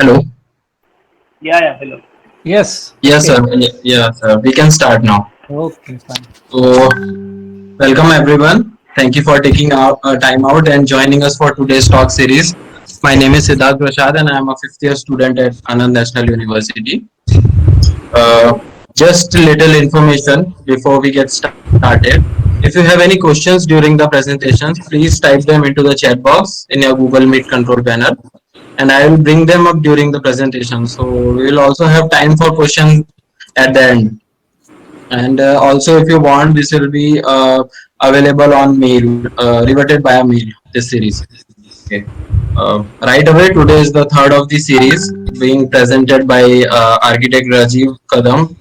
Hello. Yeah, hello. Yes. Yes, Okay. sir. Yeah, sir. We can start now. Okay. Fine. So, welcome everyone. Thank you for taking out time out and joining us for today's talk series. My name is Siddharth Prasad, and I am a fifth year student at Anand National University. Uh, just little information before we get started. If you have any questions during the presentations, please type them into the chat box in your Google Meet control panel, and I will bring them up during the presentation. So we will also have time for questions at the end. And also, if you want, this will be available on mail, reverted via mail, this series. Okay. Right away, today is the third of the series being presented by architect Rajiv Kadam,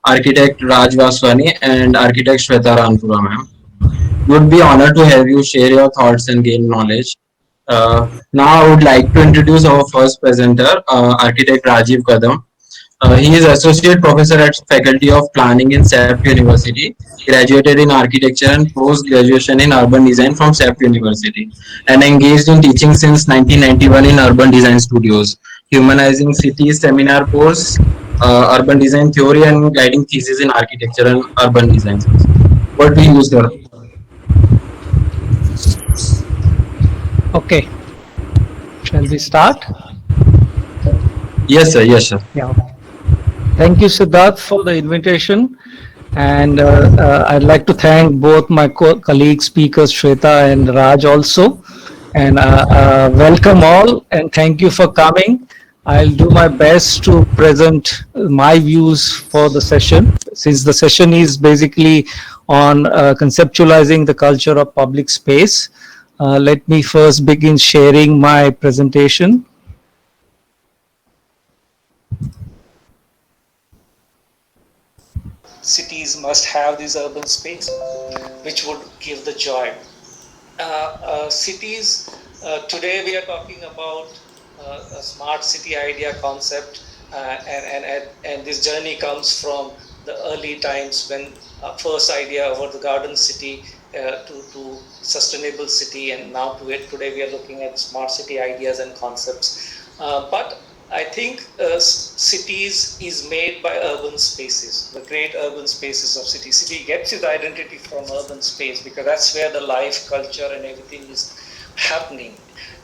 architect Raj Vaswani, and architect Shweta Ranpura ma'am. Would be honored to have you share your thoughts and gain knowledge. Now, I would like to introduce our first presenter, architect Rajiv Kadam. He is associate professor at Faculty of Planning in SAP University, graduated in architecture and post graduation in urban design from SAP University, and engaged in teaching since 1991 in urban design studios, humanizing cities seminar course, urban design theory, and guiding thesis in architecture and urban design. What do you use, sir? Okay. Shall we start? Yes, sir. Yes, sir. Yeah. Thank you, Siddharth, for the invitation. And I'd like to thank both my colleague speakers, Shweta and Raj, also. And welcome all, and thank you for coming. I'll do my best to present my views for the session, since the session is basically on conceptualizing the culture of public space. Let me first begin sharing my presentation. Cities must have this urban space which would give the joy. Cities, today we are talking about a smart city idea concept, and this journey comes from the early times when first idea about the garden city to sustainable city, and now to it, today we are looking at smart city ideas and concepts. But I think cities is made by urban spaces, the great urban spaces of city. City gets its identity from urban space because that's where the life, culture, and everything is happening.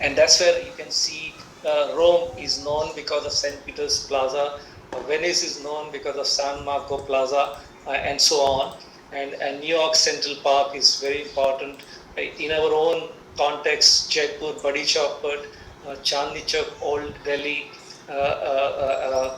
And that's where you can see Rome is known because of St. Peter's Plaza, Venice is known because of San Marco Plaza, and so on. And New York Central Park is very important. In our own context, Jaipur, Badi Chowpatty, Chandni Chowk, Old Delhi,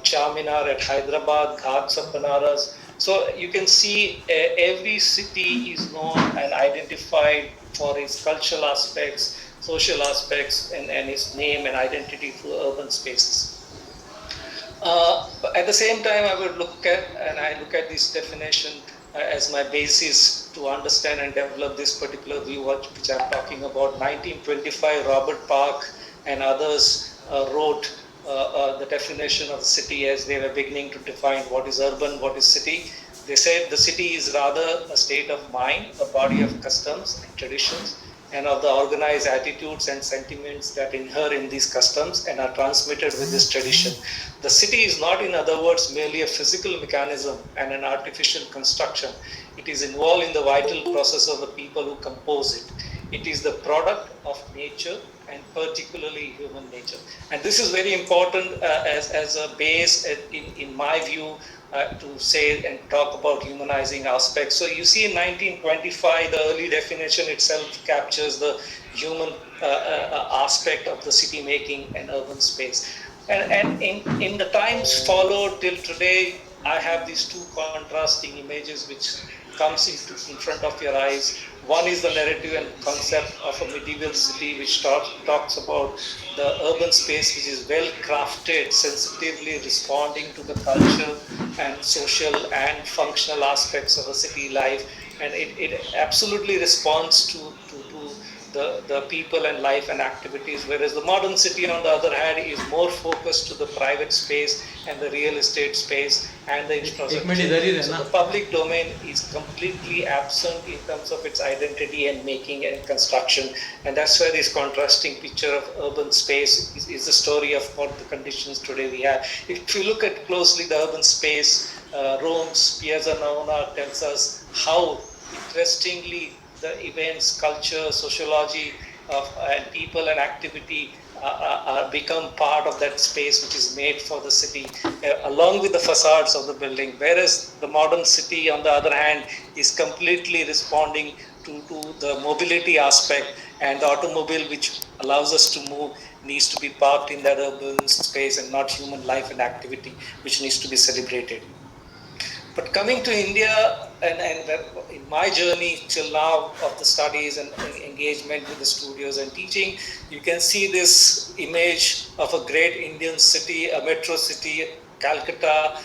Charminar at Hyderabad, Ghats of Banaras. So you can see every city is known and identified for its cultural aspects, social aspects, and its name and identity through urban spaces. But at the same time, I would look at, and I look at this definition as my basis to understand and develop this particular view, which I'm talking about. 1925, Robert Park and others wrote the definition of the city as they were beginning to define what is urban, what is city. They said the city is rather a state of mind, a body of customs and traditions, and of the organized attitudes and sentiments that inhere in these customs and are transmitted with this tradition. The city is not, in other words, merely a physical mechanism and an artificial construction. It is involved in the vital process of the people who compose it. It is the product of nature and particularly human nature. And this is very important as a base in my view to say and talk about humanizing aspects. So you see in 1925, the early definition itself captures the human aspect of the city making and urban space. And in the times followed till today, I have these two contrasting images which comes in front of your eyes. One is the narrative and concept of a medieval city, which talks about the urban space, which is well crafted, sensitively responding to the culture and social and functional aspects of a city life. And it absolutely responds to the people and life and activities, whereas the modern city, on the other hand, is more focused to the private space and the real estate space and the infrastructure. So the public domain is completely absent in terms of its identity and making and construction, and that's where this contrasting picture of urban space is the story of what the conditions today we have. If you look at closely the urban space, Rome's Piazza Navona tells us how interestingly the events, culture, sociology of and people and activity become part of that space which is made for the city, along with the facades of the building. Whereas the modern city, on the other hand, is completely responding to the mobility aspect, and the automobile, which allows us to move, needs to be parked in that urban space and not human life and activity, which needs to be celebrated. But coming to India, and in my journey till now of the studies and engagement with the studios and teaching, you can see this image of a great Indian city, a metro city, Calcutta,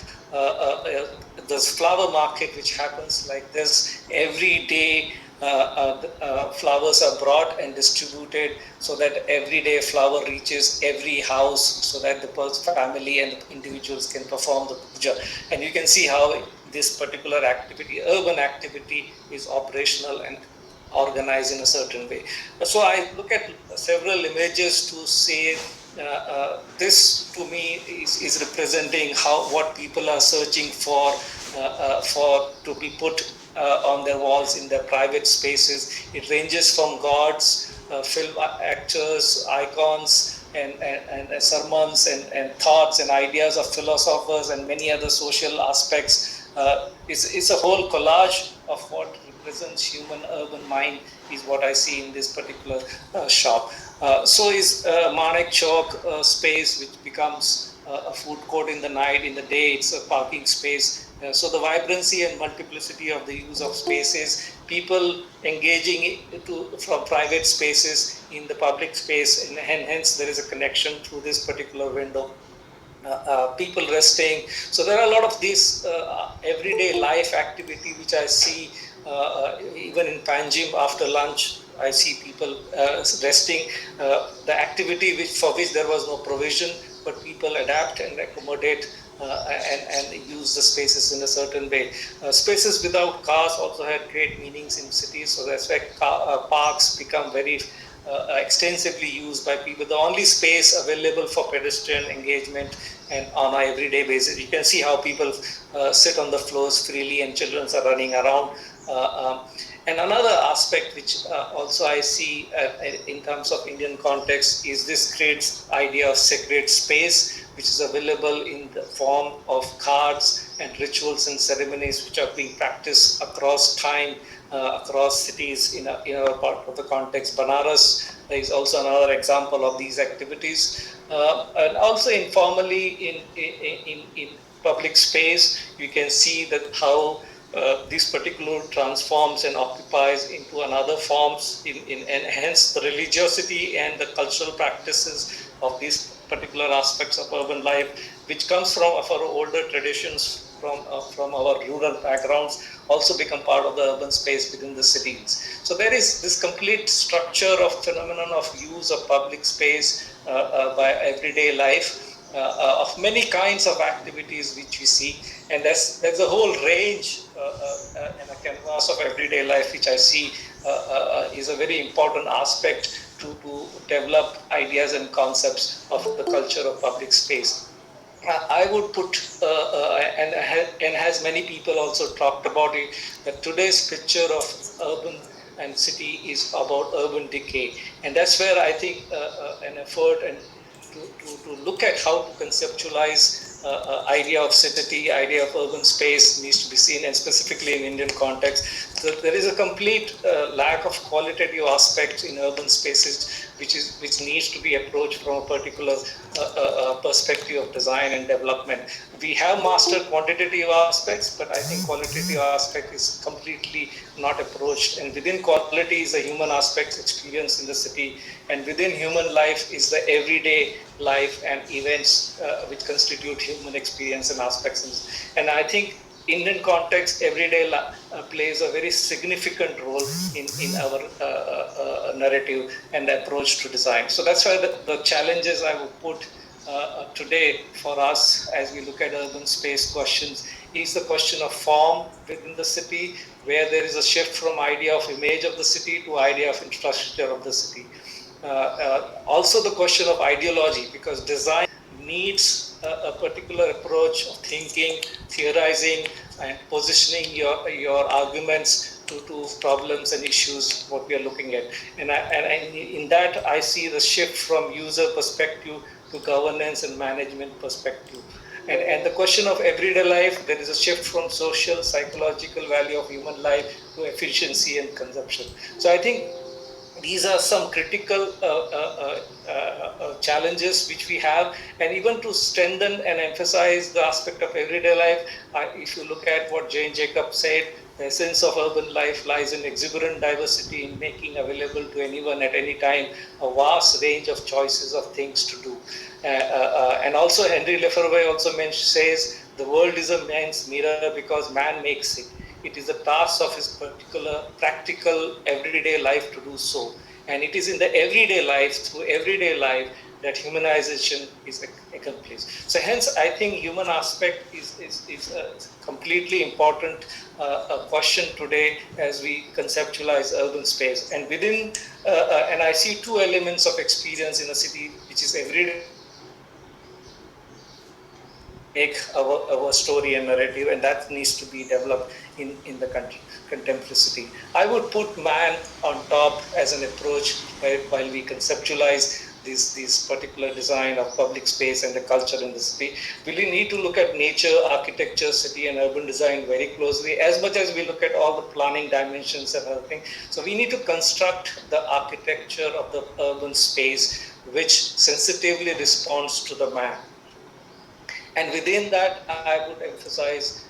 this flower market which happens like this every day. Flowers are brought and distributed so that every day flower reaches every house so that the family and the individuals can perform the puja. And you can see how this particular activity, urban activity, is operational and organized in a certain way. So I look at several images to say this to me is representing what people are searching for to be put on their walls in their private spaces. It ranges from gods, film actors, icons, and sermons and thoughts and ideas of philosophers and many other social aspects. It's a whole collage of what represents human urban mind is what I see in this particular shop. So is Manek Chowk space, which becomes a food court in the night. In the day, it's a parking space. So the vibrancy and multiplicity of the use of spaces, people engaging from private spaces in the public space, and hence there is a connection through this particular window. People resting. So there are a lot of these everyday life activity which I see even in Panjim after lunch. I see people resting. The activity for which there was no provision, but people adapt and accommodate and use the spaces in a certain way. Spaces without cars also had great meanings in cities. So that's why parks become very extensively used by people. The only space available for pedestrian engagement and on an everyday basis. You can see how people sit on the floors freely and children are running around. And another aspect which also I see in terms of Indian context is this great idea of sacred space, which is available in the form of cards and rituals and ceremonies which are being practiced across time, across cities in our part of the context. Banaras is also another example of these activities. And also informally in public space, you can see that how this particular transforms and occupies into another forms and hence the religiosity and the cultural practices of these particular aspects of urban life, which comes from our older traditions from our rural backgrounds, also become part of the urban space within the cities. So there is this complete structure of phenomenon of use of public space by everyday life, of many kinds of activities which we see, and there's a whole range and a canvas of everyday life which I see is a very important aspect to develop ideas and concepts of the culture of public space. I would put, and has many people also talked about it, that today's picture of urban and city is about urban decay, and that's where I think an effort and to look at how to conceptualize idea of city, idea of urban space needs to be seen, and specifically in Indian context. So there is a complete lack of qualitative aspects in urban spaces, which needs to be approached from a particular perspective of design and development. We have mastered quantitative aspects, but I think qualitative aspect is completely not approached. And within quality is the human aspects experience in the city, and within human life is the everyday life and events which constitute human experience and aspects. And I think Indian context, everyday plays a very significant role in our narrative and approach to design. So that's why the challenges I would put today for us as we look at urban space questions is the question of form within the city, where there is a shift from idea of image of the city to idea of infrastructure of the city. Also the question of ideology, because design needs a particular approach of thinking, theorizing, and positioning your arguments to problems and issues what we are looking at. And in that I see the shift from user perspective to governance and management perspective. And the question of everyday life, there is a shift from social, psychological value of human life to efficiency and consumption. So I think these are some critical challenges which we have, and even to strengthen and emphasize the aspect of everyday life, if you look at what Jane Jacobs said, the essence of urban life lies in exuberant diversity, in making available to anyone at any time a vast range of choices of things to do. And also Henry Lefebvre also says the world is a man's mirror because man makes it. It is the task of his particular practical everyday life to do so. And it is in the everyday life, through everyday life, that humanization is accomplished. So hence, I think human aspect is a completely important question today as we conceptualize urban space. And within, and I see two elements of experience in a city, which is everyday make our story and narrative, and that needs to be developed in the contemporary city. I would put man on top as an approach while we conceptualize this particular design of public space and the culture in the city. We really need to look at nature, architecture, city and urban design very closely, as much as we look at all the planning dimensions and other things. So we need to construct the architecture of the urban space which sensitively responds to the man. And within that, I would emphasize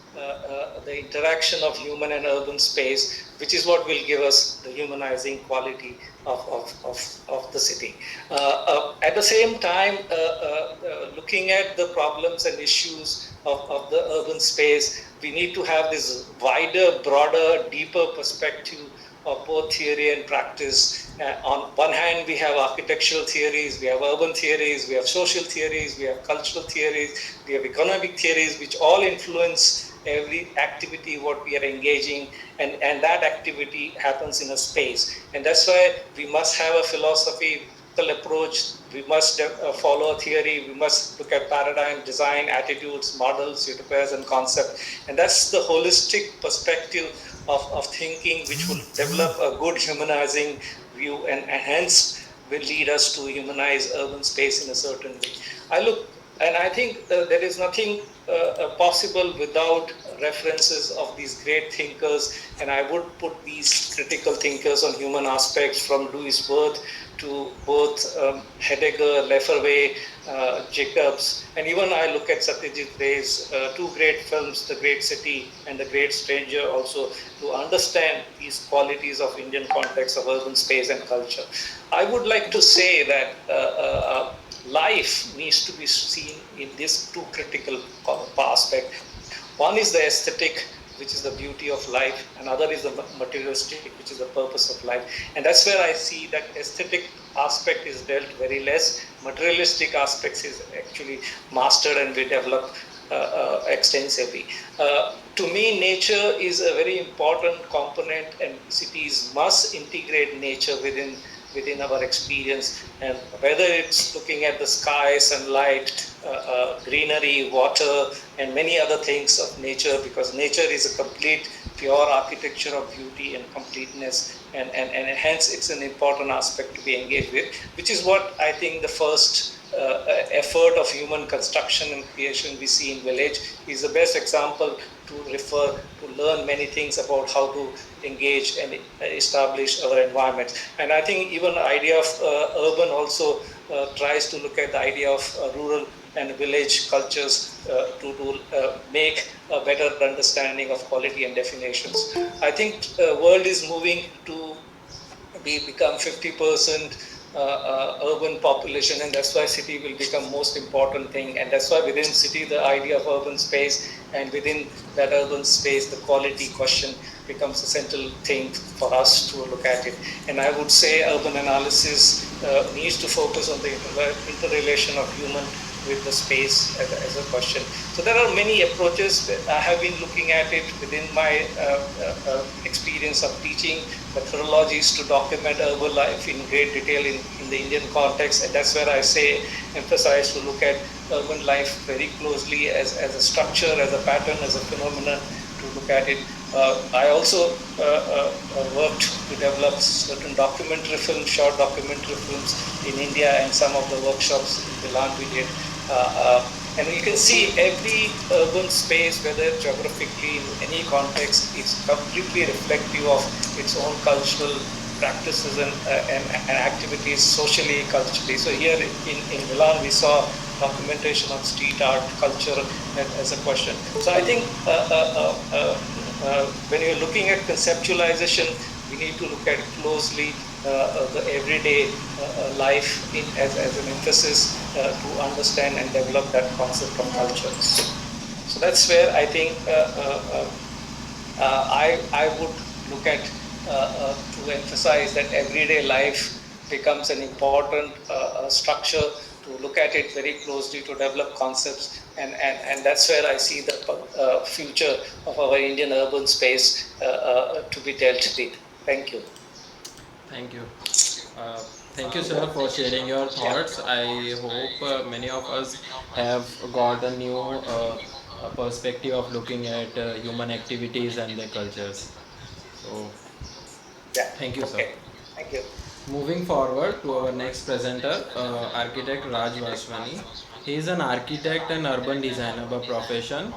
the interaction of human and urban space, which is what will give us the humanizing quality of the city. At the same time, looking at the problems and issues of the urban space, we need to have this wider, broader, deeper perspective of both theory and practice. On one hand, we have architectural theories, we have urban theories, we have social theories, we have cultural theories, we have economic theories, which all influence every activity what we are engaging, and that activity happens in a space. And that's why we must have a philosophical approach, we must follow a theory, we must look at paradigm, design, attitudes, models, utopias and concepts. And that's the holistic perspective of thinking which will develop a good humanizing view, and hence will lead us to humanize urban space in a certain way. I think there is nothing possible without references of these great thinkers, and I would put these critical thinkers on human aspects from Louis Wirth to both Heidegger, Lefebvre, Jacobs, and even I look at Satyajit Ray's two great films, The Great City and The Great Stranger, also to understand these qualities of Indian context of urban space and culture. I would like to say that life needs to be seen in these two critical aspects. One is the aesthetic, which is the beauty of life, and other is the materialistic, which is the purpose of life. And that's where I see that aesthetic aspect is dealt very less. Materialistic aspects is actually mastered and we develop extensively. To me, nature is a very important component, and cities must integrate nature within our experience, and whether it's looking at the sky, sunlight, greenery, water, and many other things of nature, because nature is a complete, pure architecture of beauty and completeness, and hence it's an important aspect to be engaged with, which is what I think the first effort of human construction and creation we see in village is the best example to refer to learn many things about how to engage and establish our environment. And I think even the idea of urban also tries to look at the idea of rural and village cultures to make a better understanding of quality and definitions. I think the world is moving to become 50% urban population, and that's why city will become most important thing, and that's why within city the idea of urban space, and within that urban space the quality question becomes a central thing for us to look at it. And I would say urban analysis needs to focus on the interrelation of human with the space as a question. So there are many approaches. I have been looking at it within my experience of teaching methodologies to document urban life in great detail in the Indian context, and that's where I say emphasize to look at urban life very closely as a structure, as a pattern, as a phenomenon to look at it. I also worked to develop certain documentary films, short documentary films in India, and some of the workshops in Milan we did. And you can see every urban space, whether geographically in any context, is completely reflective of its own cultural practices and activities socially, culturally. So here in Milan, we saw documentation of street art culture as a question. So I think when you're looking at conceptualization, we need to look at closely the everyday life as an emphasis to understand and develop that concept of culture. So that's where I think I would look at to emphasize that everyday life becomes an important structure to look at it very closely, to develop concepts, and that's where I see the future of our Indian urban space to be dealt with. Thank you. Thank you. Uh, Thank you, sir, for sharing your thoughts. I hope many of us have got a new perspective of looking at human activities and their cultures. So, Yeah. thank you, sir. Okay. Thank you. Moving forward to our next presenter, architect Raj Vaswani. He is an architect and urban designer by profession,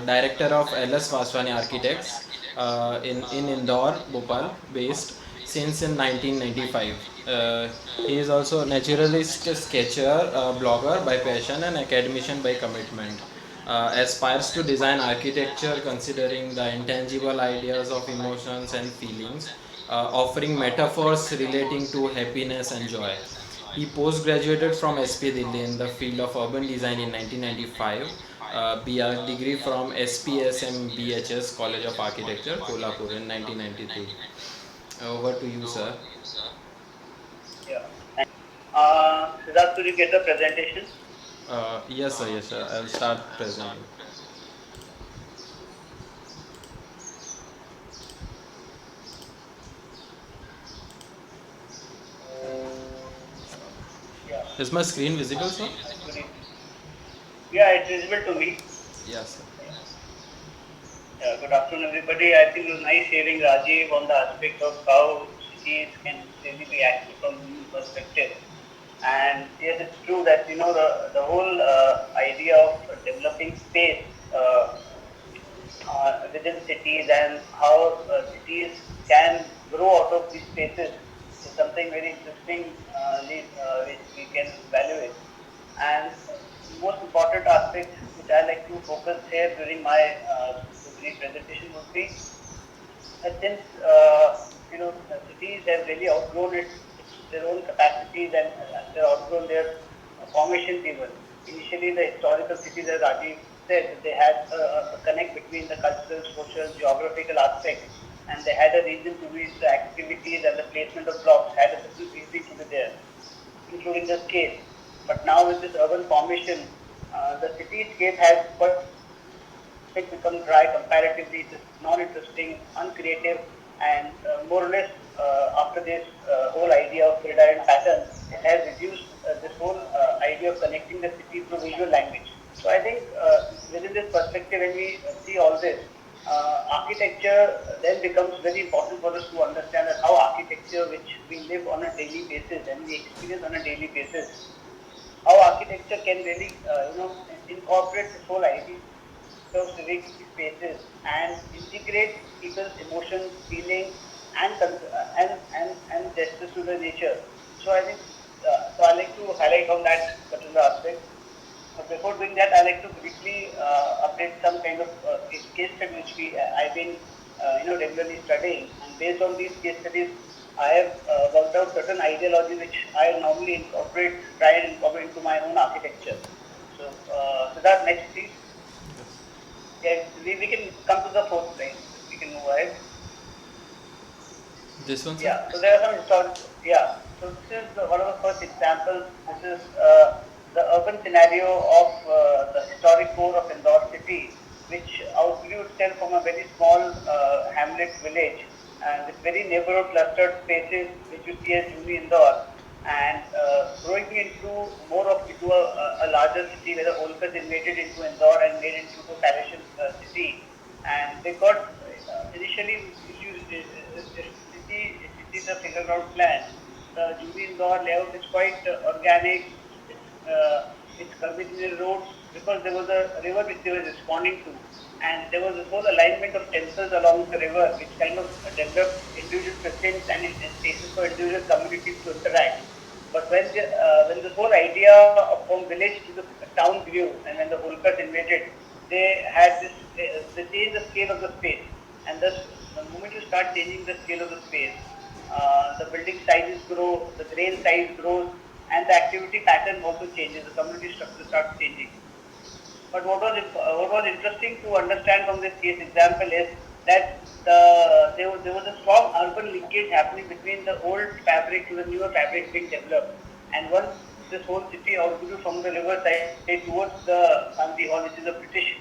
director of LS Vaswani Architects in Indore, Bhopal, based since in 1995. He is also a naturalist, sketcher, blogger by passion, and academician by commitment. Aspires to design architecture considering the intangible ideas of emotions and feelings, offering metaphors relating to happiness and joy. He post-graduated from SP Delhi in the field of urban design in 1995, BR degree from SPSM BHS College of Architecture, Kolhapur in 1993. Over to you, sir. Yeah. Siddharth, could you get the presentation? Yes, sir. Yes, sir. I'll start presenting. Yeah. Is my screen visible, sir? Yeah, it's visible to me. Yes, sir. Yeah, good afternoon, everybody. I think it was nice hearing Rajiv on the aspect of how cities can really be acted from human perspective. And yes, it's true that the whole idea of developing space within cities and how cities can grow out of these spaces is something very interesting which we can evaluate. And the most important aspect which I like to focus here during my brief presentation would be that since the cities have really outgrown their own capacities and they've outgrown their formations even. Initially, the historical cities, as Rajiv said, they had a connect between the cultural, social, geographical aspects, and they had a reason to which the activities and the placement of blocks had a certain reason to be there, including the scale. But now with this urban formation, the cityscape has it become dry comparatively, it is non-interesting, uncreative, and more or less after this whole idea of grid and pattern, it has reduced this whole idea of connecting the city through visual language. So I think within this perspective, when we see all this, architecture then becomes very important for us to understand that how architecture, which we live on a daily basis and we experience on a daily basis, how architecture can really incorporate this whole idea of civic spaces and integrate people's emotions, feelings, and justice to the nature. So I think so. I like to highlight on that particular aspect. But before doing that, I like to briefly update some kind of case study which I've been regularly studying, and based on these case studies, I have worked out certain ideology which I normally try and incorporate into my own architecture. So that next please. Yes. Yeah, we can come to the fourth slide. We can move ahead. This one, sir? Yeah, so there are some historical, yeah. So this is one of the first examples. This is the urban scenario of the historic core of Indore city, which outgrew itself from a very small hamlet village and with very neighborhood clustered spaces, which you see as Juni Indore, and growing into more of into a larger city where the Holkars invaded into Indore and made into the Parisian city, and they got initially if you see the single ground plan, the Jubilee Indore layout is quite organic. It's curvature roads because there was a river which they were responding to, and there was this whole alignment of tensors along the river, which kind of developed individual precinct and spaces for individual communities to interact. But when this whole idea of from village to the town grew, and when the Holkars invaded, they changed the scale of the space, and thus the moment you start changing the scale of the space, the building sizes grow, the grain size grows, and the activity pattern also changes. The community structure starts changing. But what was interesting to understand from this case example is that there was a strong urban linkage happening between the old fabric to the newer fabric being developed. And once this whole city outgrew from the riverside towards the Gandhi Hall, which is a British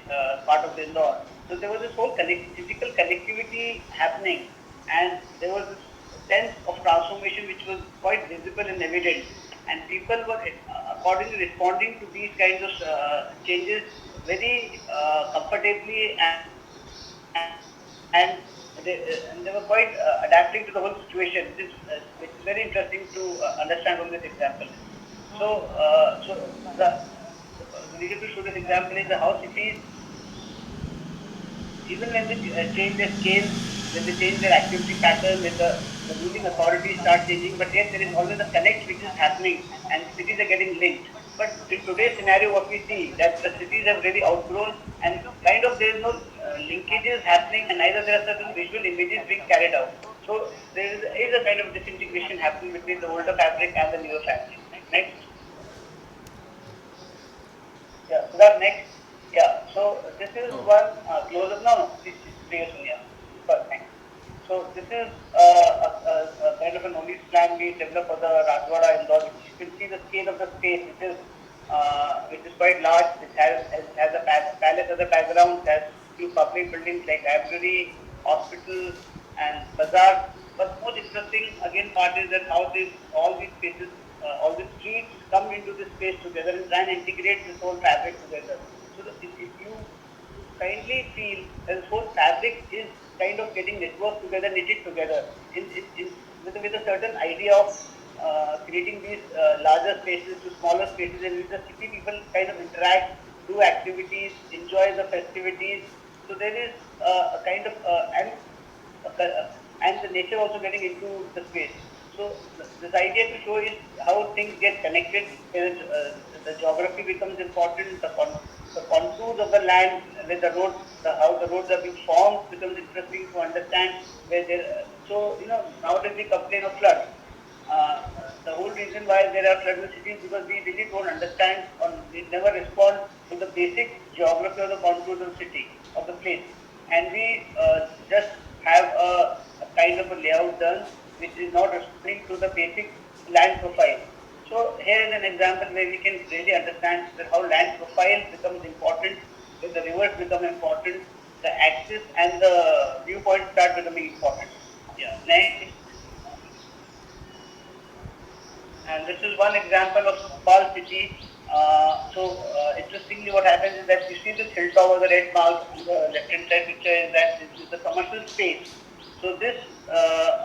part of the Indore, so there was this whole physical connectivity happening, and there was this sense of transformation which was quite visible and evident, and people were accordingly responding to these kinds of changes very comfortably, and they were quite adapting to the whole situation, which is very interesting to understand from this example. So the reason to show this example is how cities, even when they change their scale, when they change their activity pattern, when the ruling authorities start changing, but yet there is always a connect which is happening and cities are getting linked. But in today's scenario, what we see that the cities have really outgrown and kind of there is no linkages happening, and neither there are certain visual images being carried out. So is a kind of disintegration happening between the older fabric and the newer fabric. Next. Yeah, so that next. Yeah, so this is Oh, one close up. No, please, Sonia. First, thanks. So this is a kind of an only plan we developed for the Rajwada Indore. You can see the scale of the space, which is quite large. It has a palace as a background. It has few public buildings like library, hospital, and bazaar. But most interesting again part is that how all these spaces, all these streets come into this space together and try and integrate this whole fabric together. So if you kindly feel that this whole fabric is kind of getting networked together, knitted together with a certain idea of creating these larger spaces to smaller spaces, in which the city people kind of interact, do activities, enjoy the festivities. So there is a kind of and the nature also getting into the space. So this idea to show is how things get connected. The geography becomes important. The contours of the land, where how the roads are being formed becomes interesting to understand. So nowadays we complain of floods. The whole reason why there are flood in cities because we really don't understand or we never respond to the basic geography of the contours of the city, of the place. And we just have a kind of a layout done which is not responding to the basic land profile. So here is an example where we can really understand that how land profile becomes important, when the rivers become important, the axis and the viewpoint start becoming important. Yeah. Next. And this is one example of Bhopal city. Interestingly, what happens is that you see this hilltop or the red mark on the left-hand side picture is that this is the commercial space. So this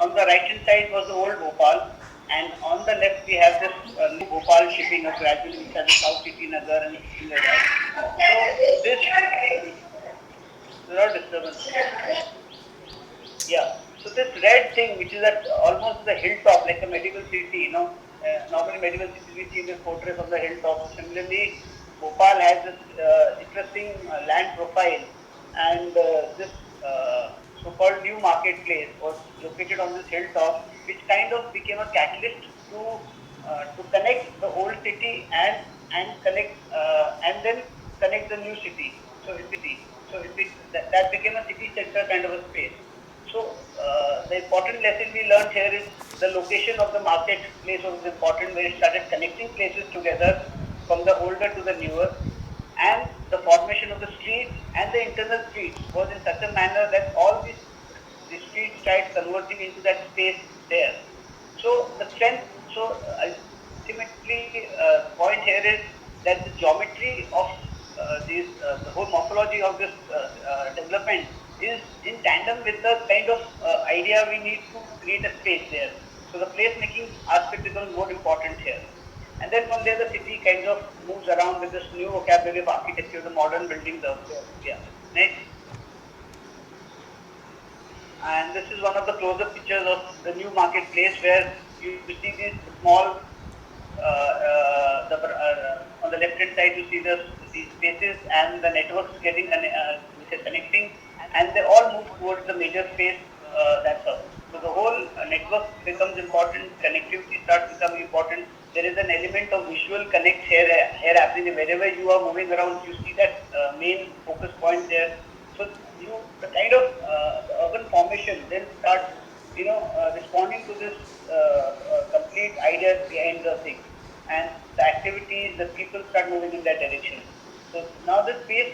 on the right-hand side was the old Bhopal, and on the left we have this new Bhopal shipping gradually, which has the South City Nagar and things like that. So this, there are disturbances. Yeah. So this red thing, which is at almost the hilltop, like a medieval city, normally medieval cities we see this fortress on the hilltop. Similarly, Bhopal has this interesting land profile, and this so-called new marketplace was located on this hilltop, which kind of became a catalyst to connect the old city and connect and then connect the new city. That became a city center kind of a space. So the important lesson we learned here is the location of the marketplace was important, where it started connecting places together from the older to the newer, and the formation of the streets and the internal streets was in such a manner that all these the streets started converging into that space there. So the strength, so ultimately, point here is that the geometry of the whole morphology of this development is in tandem with the kind of idea we need to create a space there. So the place making aspect becomes more important here. And then from there, the city kind of moves around with this new vocabulary of architecture, the modern buildings out there. Yeah. Next. And this is one of the close-up pictures of the new marketplace, where you see these small, on the left-hand side you see these spaces and the networks which are connecting, and they all move towards the major space, that's all. So the whole network becomes important, connectivity starts becoming important. There is an element of visual connect here happening. Wherever you are moving around, you see that main focus point there. So the kind of urban formation then starts, responding to this complete idea behind the thing, and the activities, the people start moving in that direction. So now the space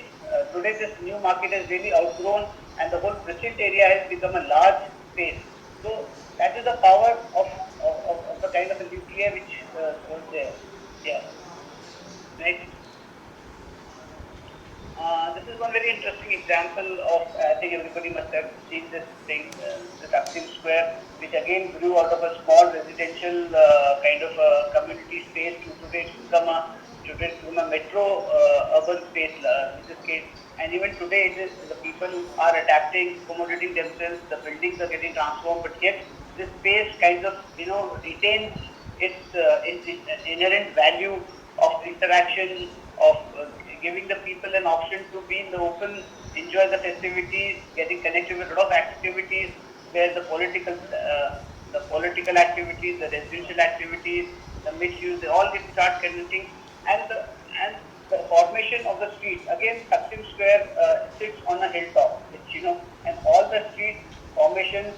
today, this new market has really outgrown, and the whole present area has become a large space. So that is the power of the kind of a nuclear which was there. Yeah. Next. This is one very interesting example of, I think everybody must have seen this thing, the Taksim Square, which again grew out of a small residential kind of community space to today become a metro urban space in this case. And even today, the people are adapting, accommodating themselves, the buildings are getting transformed, but yet this space kind of, retains its inherent value of interaction, of giving the people an option to be in the open, enjoy the festivities, getting connected with a lot of activities, where the political activities, the residential activities, the mixed use, they all start connecting, and the formation of the streets. Again, Taksim Square sits on a hilltop, and all the street formations,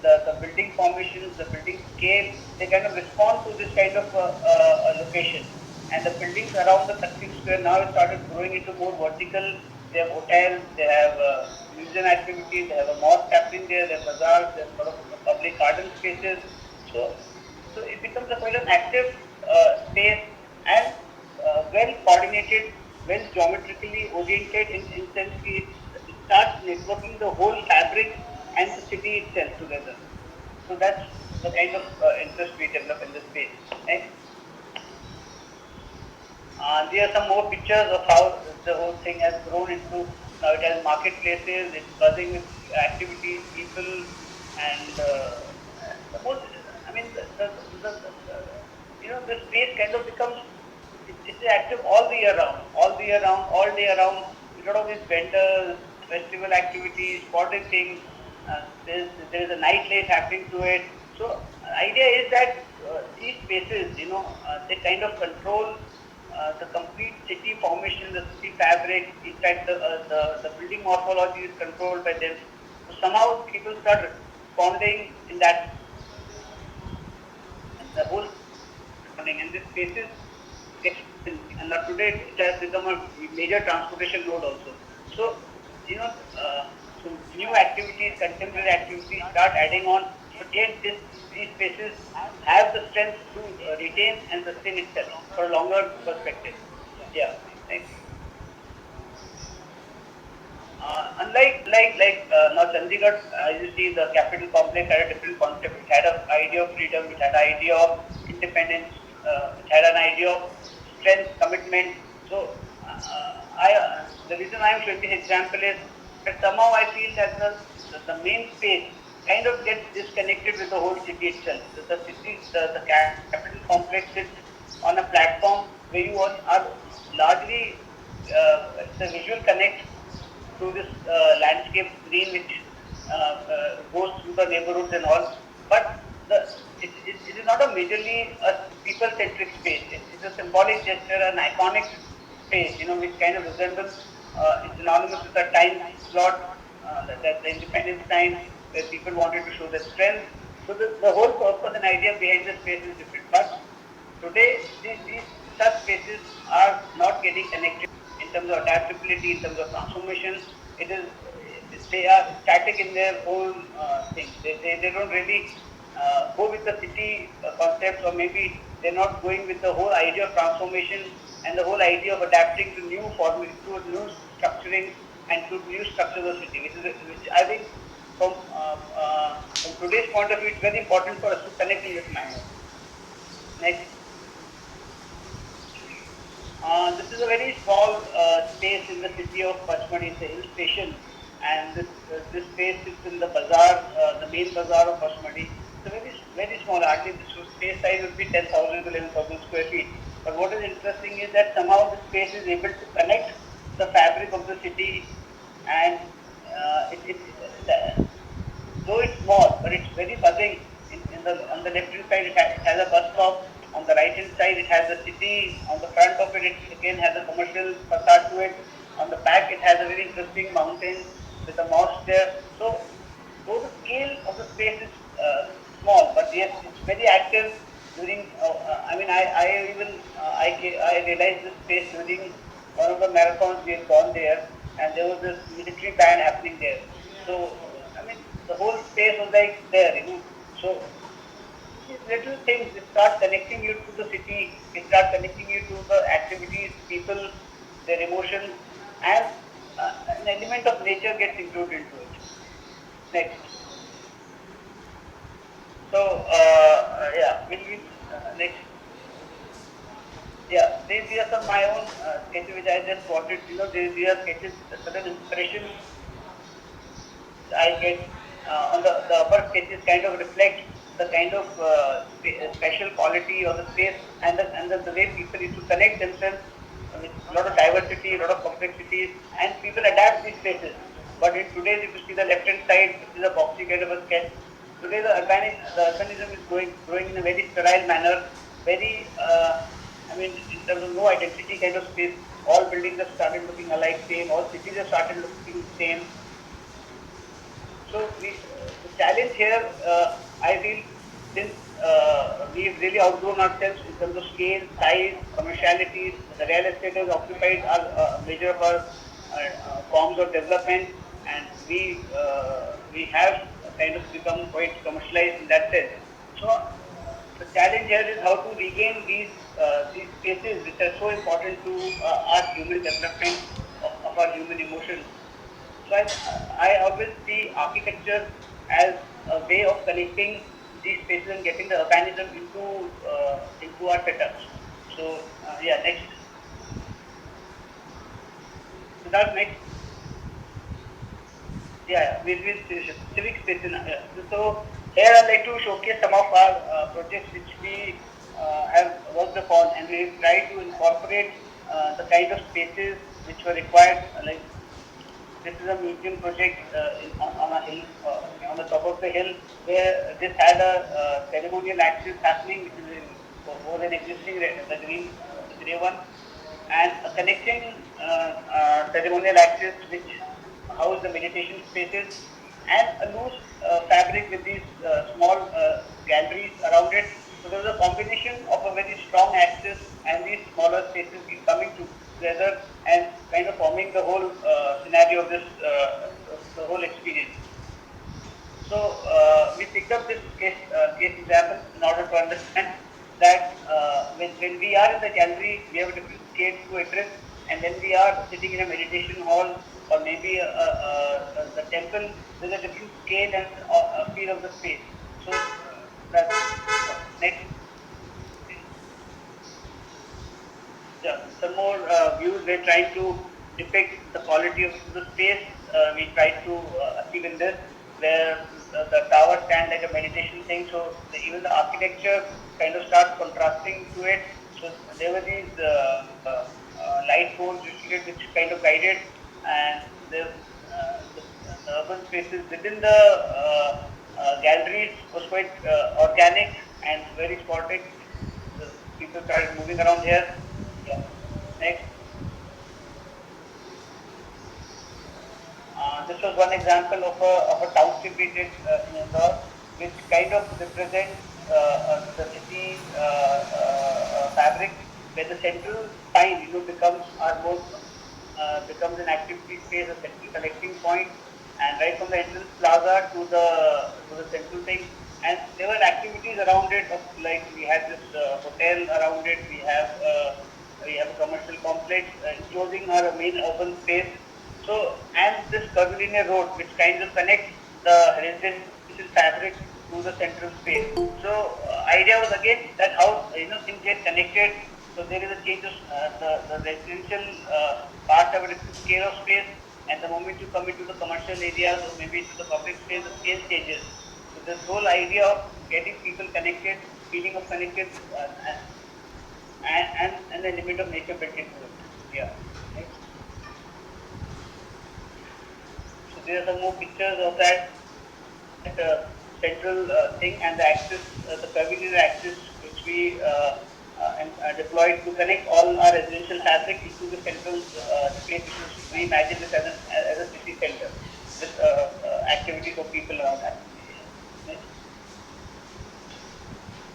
the building formations, the building scale, they kind of respond to this kind of location. And the buildings around the Taksim Square now have started growing into more vertical. They have hotels, they have museum activities, they have a mosque happening there, they have bazaars, they have sort of public garden spaces. So it becomes a quite an active space, and well coordinated, well geometrically oriented in sense it starts networking the whole fabric and the city itself together. So that's the kind of interest we develop in this space. Next. There are some more pictures of how the whole thing has grown into. Now it has marketplaces, it's buzzing with activities, people, and the most. I mean, the space kind of becomes it's active all the year round, all day around. A lot of these vendors, festival activities, sporting things. There is a nightlife happening to it. So idea is that these spaces, they kind of control the complete city formation, the city fabric. In fact, the building morphology is controlled by them. So somehow people start responding in that, and the whole responding, and these spaces get, and now today it has become a major transportation node also. So so new activities, contemporary activities start adding on. But yet these spaces have the strength to retain and sustain itself for a longer perspective. Yeah, thanks. Unlike now Chandigarh, you see the capital complex had a different concept. It had an idea of freedom, it had an idea of independence, it had an idea of strength, commitment. So the reason I am showing this example is that somehow I feel that the main space kind of gets disconnected with the whole city itself. The city, the capital complex sits on a platform where you are largely the visual connect through this landscape screen which goes through the neighborhoods and all. But the it is not a majorly a people-centric space. It's a symbolic gesture, an iconic space, which kind of resembles, it's synonymous with the time slot, the independence time, where people wanted to show their strength. So the whole purpose and idea behind the space is different. But today, these such spaces are not getting connected in terms of adaptability, in terms of transformation. It is they are static in their own thing. They don't really go with the city concepts, or maybe they're not going with the whole idea of transformation and the whole idea of adapting to new form, to new structuring and to new structures of city, which I think from today's point of view, it's very important for us to connect in this manner. Next. This is a very small space in the city of Pachmadi. It's a hill station, and this space is in the bazaar, the main bazaar of Pachmadi. It's a very small. Hardly this space size would be 10,000 to 11,000 square feet. But what is interesting is that somehow the space is able to connect the fabric of the city, and though it's small, but it's very buzzing. On the left hand side, it has a bus stop. On the right hand side, it has a city. On the front of it again has a commercial facade to it. On the back, it has a very interesting mountain with a mosque there. So, though the scale of the space is small, but yes, it's very active during. I mean, I even I realized this space during one of the marathons we had gone there, and there was this military band happening there. So, I mean, the whole space was like there. So these little things, they start connecting you to the city, they start connecting you to the activities, people, their emotions, and an element of nature gets included into it. Next. So, yeah, next. Yeah, these are some my own sketches which I just wanted, these are sketches, certain inspiration I get on the upper sketches kind of reflect the kind of special quality of the space, and the way people used to connect themselves with a lot of diversity, a lot of complexities, and people adapt these spaces. But in today's, if you see the left hand side, this is a boxy kind of a sketch. Today the urbanism is growing in a very sterile manner, very I mean, in terms of no identity kind of space. All buildings have started looking alike, same. All cities have started looking same. So the challenge here, I feel, since we've really outgrown ourselves in terms of scale, size, commerciality, the real estate has occupied our major of our forms of development, and we have kind of become quite commercialized in that sense. So the challenge here is how to regain these spaces which are so important to our human development of our human emotions. So I always see architecture as a way of connecting these spaces and getting the urbanism into our setups. So yeah, next. So that's next. Yeah, with civic spaces. So here I'd like to showcase some of our projects which we have worked upon, and we try to incorporate the kind of spaces which were required, like this is a museum project on a hill, on the top of the hill, where this had a ceremonial access happening, which is more than existing, the grey one, and a connecting ceremonial access which house the meditation spaces, and a loose fabric with these small galleries around it. So there was a combination of a very strong axis and these smaller spaces coming together and kind of forming the whole scenario of the whole experience. So we picked up this case example in order to understand that when we are in the gallery, we have a different scale to address, and when we are sitting in a meditation hall or maybe the temple, there's a different scale and feel of the space. So that's next. Yeah, some more views. We're trying to depict the quality of the space. We try to achieve in this, where the tower stand like a meditation thing. So even the architecture kind of starts contrasting to it. So there were these light poles which kind of guided, and the urban spaces within the galleries was quite organic and very sporadic. The people started moving around here. Yeah. Next. This was one example of a township we did in Indore, which kind of represents the city fabric, where the central sign, becomes our most becomes an activity space, a central collecting point, and right from the entrance plaza to the central thing, and there were activities around it. Like we had this hotel around it, we have a commercial complex enclosing our main urban space. So, and this curvilinear road, which kind of connects the residential fabric to the central space. So, idea was again that how things get connected. So there is a change of the residential part of it is scale of space, and the moment you come into the commercial areas or maybe into the public space, the scale changes. So this whole idea of getting people connected, feeling of connected, and the element of nature built into it. Yeah. Next. So there are some more pictures of that central thing and the axis, the curvilinear axis, which we deployed to connect all our residential fabric into the central space. We imagine this as a city center with activity for people around that. Next.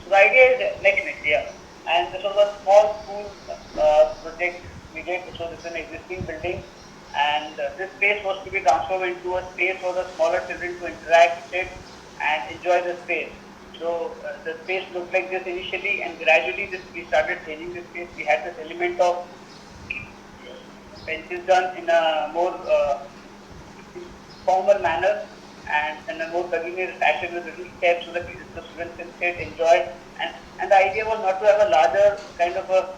So the idea is next, yeah. And this was a small school project we did. So this is an existing building, and this space was to be transformed into a space for the smaller children to interact with and enjoy the space. So the space looked like this initially, and gradually we started changing the space. We had this element of benches done in a more formal manner and in a more convenient fashion with little steps so that the students can sit, enjoy it. And the idea was not to have a larger kind of a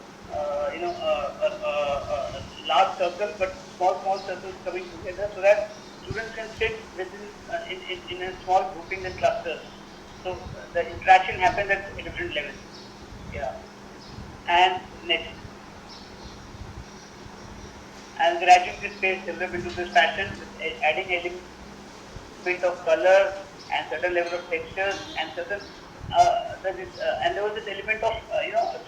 large circle, but small circles coming together so that students can sit within in a small groupings and clusters. So the interaction happens at different levels. Yeah. And next. And gradually this space developed into this fashion, adding element of color and certain level of textures and certain and there was this element of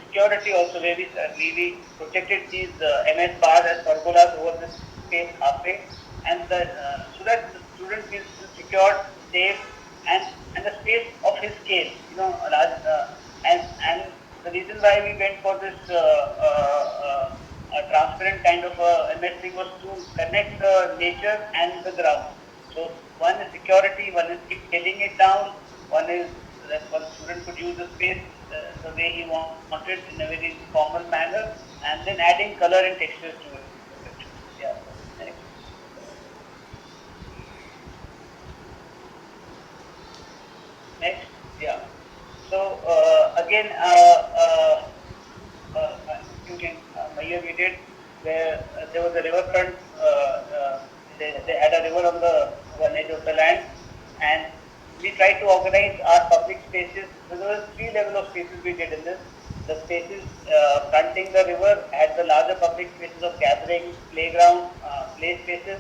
security also, where we protected these MS bars as pergolas over this space halfway, and so that the student feels secured, safe, and the space of his scale, large, and the reason why we went for this a transparent kind of MS thing was to connect the nature and the ground. So one is security, one is scaling it down, one is that one student could use the space the way he wanted in a very formal manner, and then adding color and textures to it. Yeah. Next. Next. Yeah. So again, in Mayor we did, where there was a riverfront. They had a river on the one edge of the land, and we tried to organize our public spaces. So there were three levels of spaces we did in this. The spaces fronting the river had the larger public spaces of gathering, playground, play spaces,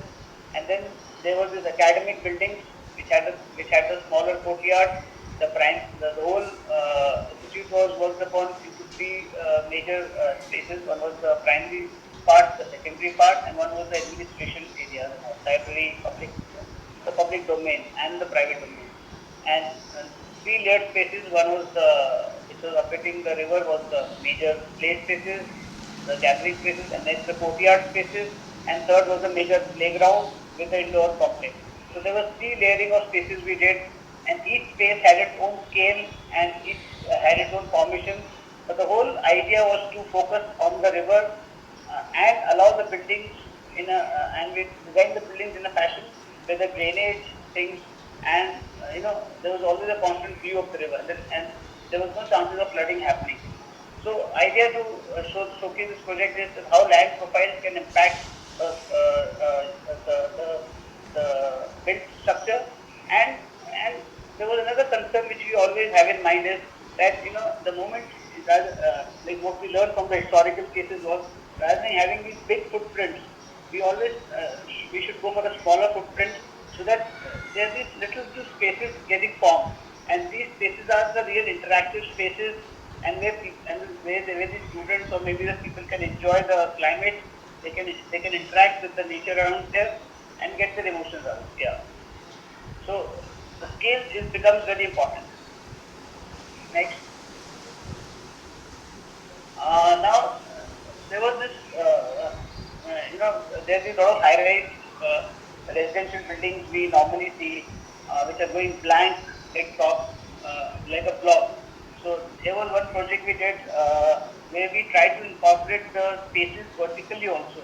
and then there were these academic buildings which had the smaller courtyard. The whole institute was worked upon into three major spaces. One was the primary part, the secondary part, and one was the administration area, library, the public domain, and the private domain. And three layered spaces. One was which was affecting the river was the major play spaces, the gathering spaces, and then the courtyard spaces. And third was the major playground with the indoor complex. So there was three layering of spaces we did, and each space had its own scale and each had its own formation. But the whole idea was to focus on the river and allow the buildings and we designed the buildings in a fashion where the drainage things and there was always a constant view of the river, and there was no chances of flooding happening. So idea to showcase this project is how land profiles can impact the built structure, and there was another concern which we always have in mind is that the moment like what we learned from the historical cases was, rather than having these big footprints, we always we should go for a smaller footprint so that there are these little spaces getting formed, and these spaces are the real interactive spaces, and where the students or maybe the people can enjoy the climate, they can interact with the nature around them and get their emotions out. Yeah. So the scale is becomes very important. Next. Now, there was this, there's a lot of high-rise residential buildings we normally see, which are going blank, like top, like a block. So there was one project we did where we tried to incorporate the spaces vertically also.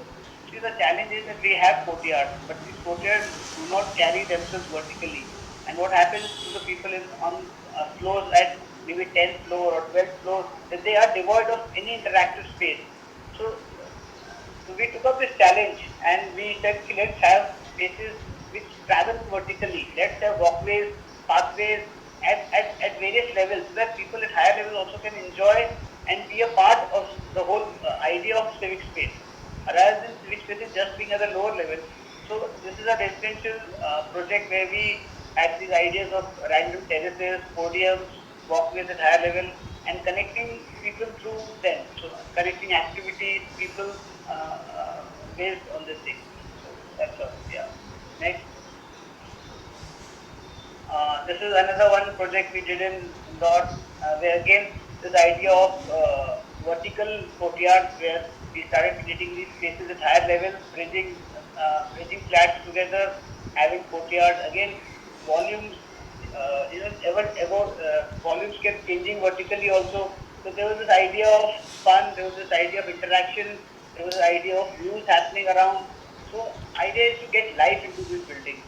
See, the challenge is that we have courtyards, but these courtyards do not carry themselves vertically. And what happens to the people is on floors at maybe 10th floor or 12th floor, that they are devoid of any interactive space. So we took up this challenge and we said, "Okay, let's have spaces which travel vertically. Let's have walkways, pathways at various levels so that people at higher levels also can enjoy and be a part of the whole idea of civic space, rather than civic spaces just being at the lower level." So this is a residential project where we had these ideas of random terraces, podiums, walkways at higher level, and connecting people through them. So connecting activities, people based on this thing. So that's all. Yeah. Next. This is another one project we did in Indore, where again this idea of vertical courtyards, where we started creating these spaces at higher levels, bridging flats together, having courtyards. Again, volumes, volumes kept changing vertically also. So there was this idea of fun, there was this idea of interaction, there was this idea of views happening around. So idea is to get life into these buildings,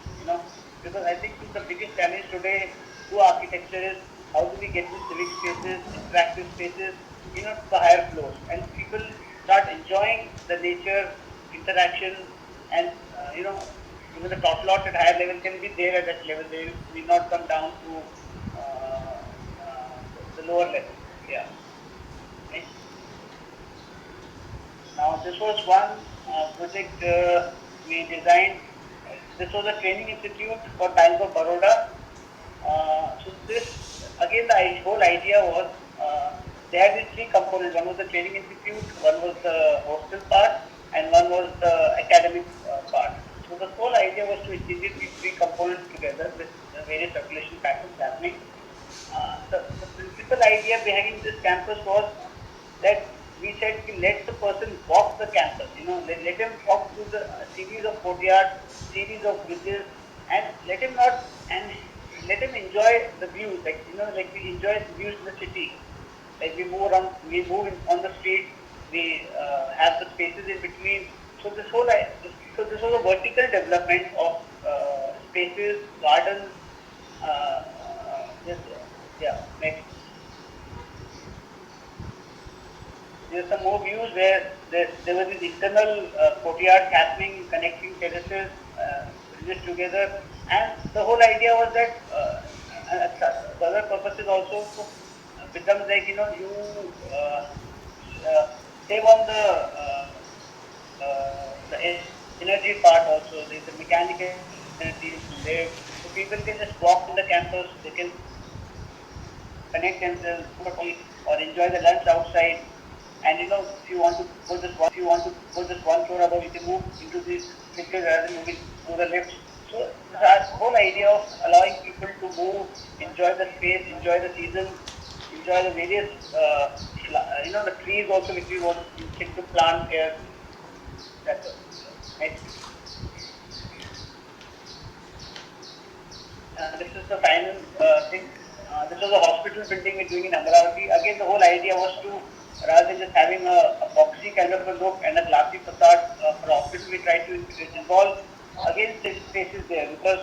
because I think the biggest challenge today to architecture is how do we get these civic spaces, interactive spaces, to the higher floors, and people start enjoying the nature, interaction, and even the top lots at higher level can be there at that level. They will not come down to the lower level. Yeah. Okay. Now, this was one project we designed. This was a training institute for Bank of Baroda. So this, again, the whole idea was they had these three components. One was the training institute, one was the hostel part, and one was the academic part. So the whole idea was to integrate these three components together with the various circulation patterns happening. The principal idea behind this campus was that we said, let the person walk the campus, let him walk through the series of courtyards, series of bridges, and let him enjoy the views, like we enjoy the views in the city. Like we move on the street, we have the spaces in between. So this was a vertical development of spaces, gardens. Just, yeah, next. There's some more views where there was this internal courtyard happening, connecting terraces, bridges together, and the whole idea was that the other purposes also becomes like you save on the energy part also. There's the mechanical energy there, so people can just walk on the campus. They can connect themselves or enjoy the lunch outside. And if you want to put this one floor above, you can move into these pictures rather than moving through the lifts. So the whole idea of allowing people to move, enjoy the space, enjoy the season, enjoy the various, the trees also which we want to plant here. That's all. Next. This is the final thing. This was a hospital building we're doing in Amaravati. Again, the whole idea was to, rather than just having a boxy kind of a look and a glassy facade for a hospital, we tried to involve again spaces there, because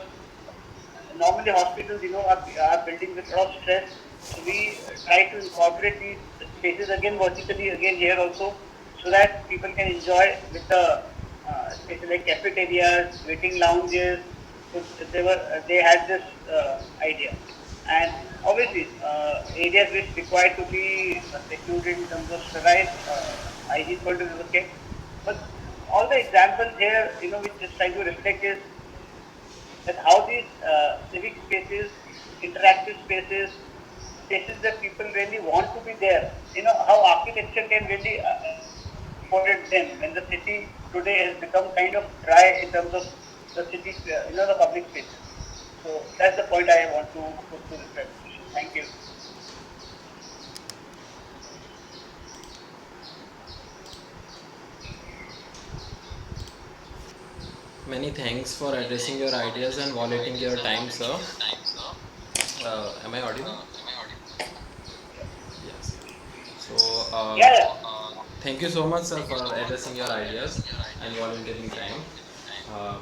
normally hospitals, are buildings with a lot of stress. So we try to incorporate these spaces again vertically, again here also, so that people can enjoy with the spaces like cafeterias, waiting lounges. So they had this idea, and obviously areas which require to be secluded in terms of sterile hygiene point of but all the examples here, which just trying to reflect is that how these civic spaces, interactive spaces, spaces that people really want to be there, how architecture can really supported them when the city today has become kind of dry in terms of the city, the public spaces. So that's the point I want to put to this presentation. Thank you. Many thanks for addressing your ideas and volunteering your time, sir. Am I audible? Yes. So, Yeah, yeah. thank you so much, sir, for addressing your ideas and volunteering time. Uh,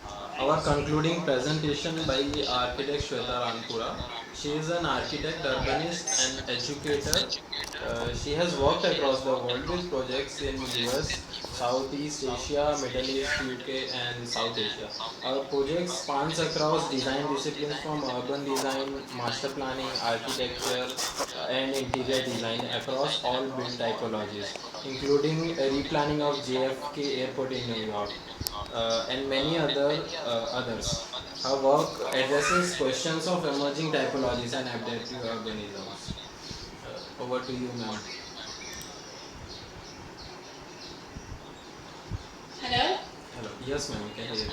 Thank our you. concluding presentation by architect Shweta Ranpura. She is an architect, urbanist, and educator. She has worked across the world with projects in US, Southeast Asia, Middle East, UK, and South Asia. Our project spans across design disciplines from urban design, master planning, architecture, and interior design across all build typologies, including replanning of JFK Airport in New York and many others. Her work addresses questions of emerging typologies and adaptive urbanisms. Over to you, ma'am. Hello? Hello. Yes, ma'am. We can hear you.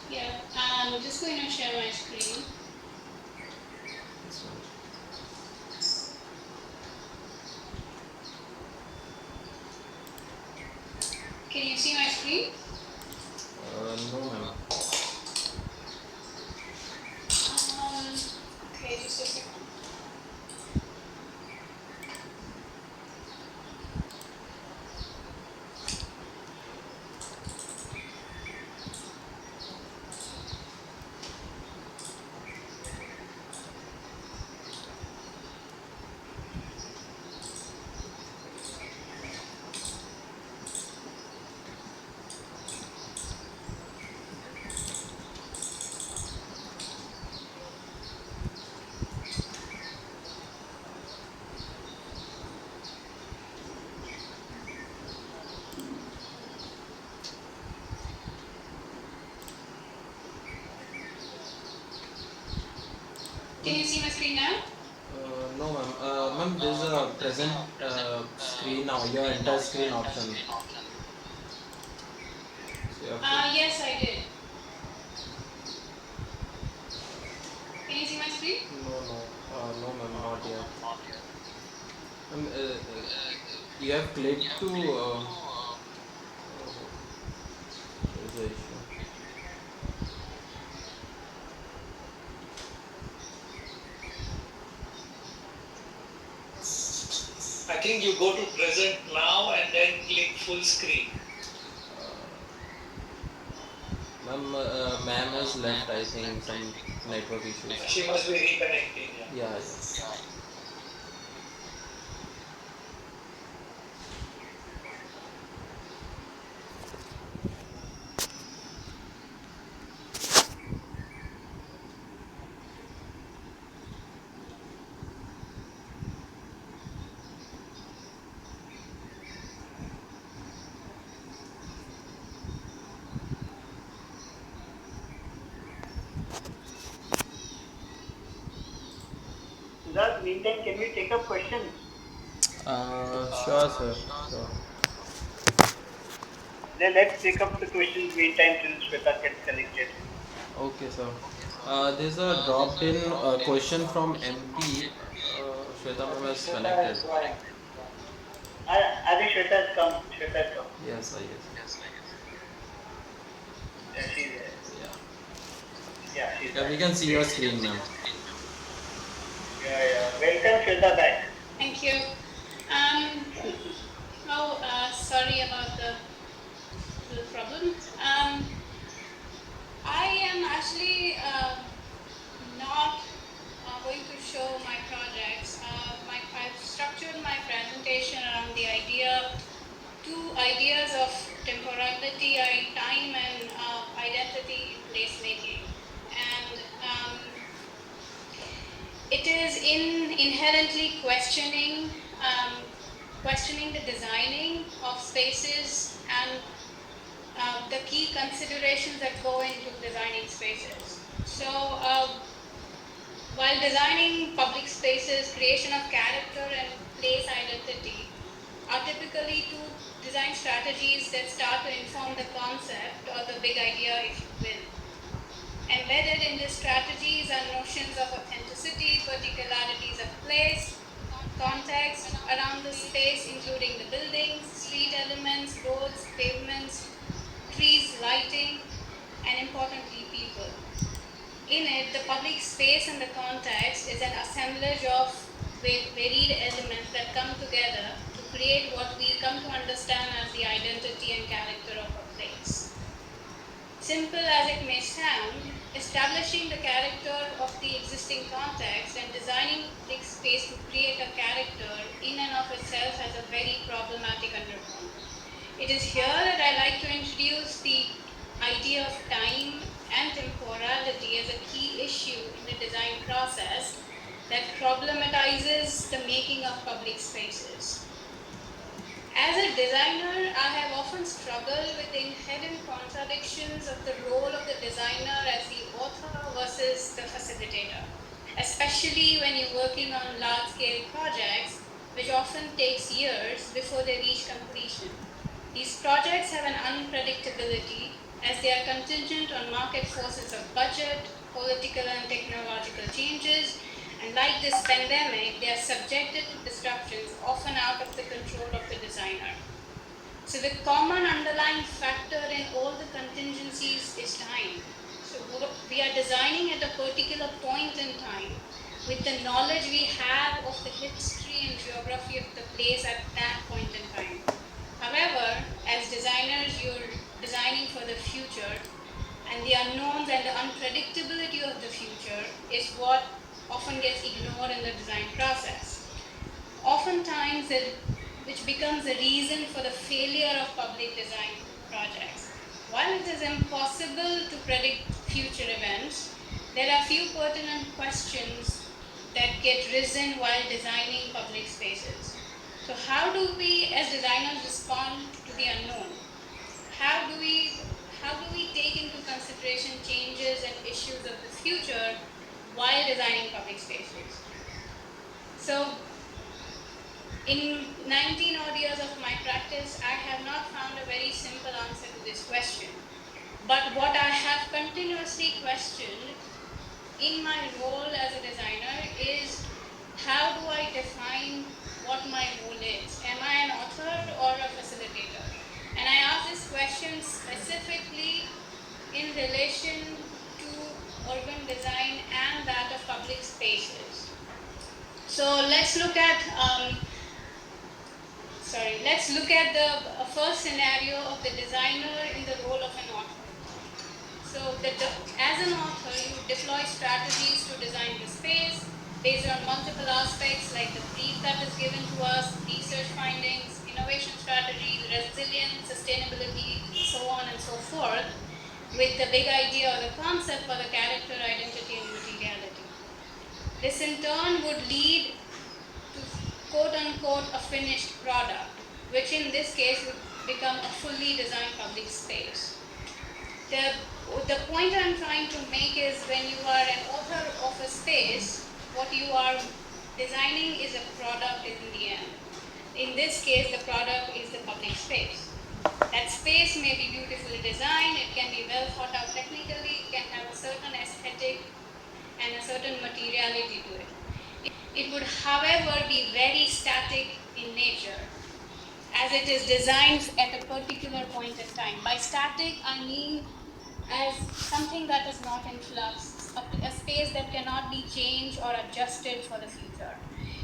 Yeah, I'm just going to share my screen. Yes, ma'am. Can you see my screen? No, ma'am. Um, okay, just a second. Can you see my screen now? No, ma'am. Ma'am, there's a present screen now. Your enter screen option. So you have to. Yes, I did. Can you see my screen? No, no. No, ma'am. Not yet. You have clicked to. There's the issue. I think you go to present now and then click full screen. Ma'am has left. I think some network issues. She must be reconnecting. Yeah, yeah. Siddharth, meantime, can we take up questions? Sure, sir. Sure. Then let's take up the questions meantime till Shweta gets connected. Okay, sir. There's a dropped in question from MP. Shweta ma'am has connected. I think Shweta has come. Shweta has come. Yes, I guess. Yeah, she's there. Yeah. Yeah, she's Yeah, there. we can see your screen, ma'am. Yeah. Welcome, Shweta, back. Thank you. Um, sorry about the problem. I am actually not going to show my projects. I've structured my presentation around two ideas of temporality, time, and identity in placemaking. And it is inherently questioning the designing of spaces and the key considerations that go into designing spaces. So, while designing public spaces, creation of character and place identity are typically two design strategies that start to inform the concept or the big idea, if you will. Embedded in these strategies are notions of authenticity, particularities of place, context around the space, including the buildings, street elements, roads, pavements, trees, lighting, and importantly, people. In it, the public space and the context is an assemblage of varied elements that come together to create what we come to understand as the identity and character of a place. Simple as it may sound, establishing the character of the existing context and designing the space to create a character in and of itself has a very problematic undertone. It is here that I like to introduce the idea of time and temporality as a key issue in the design process that problematizes the making of public spaces. As a designer, I have often struggled with the inherent contradictions of the role of the designer as the author versus the facilitator, especially when you're working on large-scale projects, which often takes years before they reach completion. These projects have an unpredictability as they are contingent on market forces of budget, political and technological changes, and like this pandemic, they are subjected to disruptions often out of the control of the designer. So the common underlying factor in all the contingencies is time. So we are designing at a particular point in time with the knowledge we have of the history and geography of the place at that point in time. However, as designers, you're designing for the future, and the unknowns and the unpredictability of the future is what often gets ignored in the design process. Oftentimes, which becomes a reason for the failure of public design projects. While it is impossible to predict future events, there are few pertinent questions that get risen while designing public spaces. So how do we as designers respond to the unknown? How do we take into consideration changes and issues of the future while designing public spaces? So in 19 odd years of my practice, I have not found a very simple answer to this question. But what I have continuously questioned in my role as a designer is, how do I define what my role is? Am I an author or a facilitator? And I ask this question specifically in relation to urban design and that of public spaces. So let's look at the first scenario of the designer in the role of an author. So as an author, you deploy strategies to design the space based on multiple aspects like the brief that is given to us, research findings, innovation strategies, resilience, sustainability, so on and so forth, with the big idea or the concept for the character, identity, and materiality. This in turn would lead to quote-unquote a finished product, which in this case would become a fully designed public space. The point I'm trying to make is, when you are an author of a space, what you are designing is a product in the end. In this case, the product is the public space. That space may be beautifully designed, it can be well thought out technically, it can have a certain aesthetic and a certain materiality to it. It would, however, be very static in nature, as it is designed at a particular point in time. By static, I mean as something that is not in flux, a space that cannot be changed or adjusted for the future.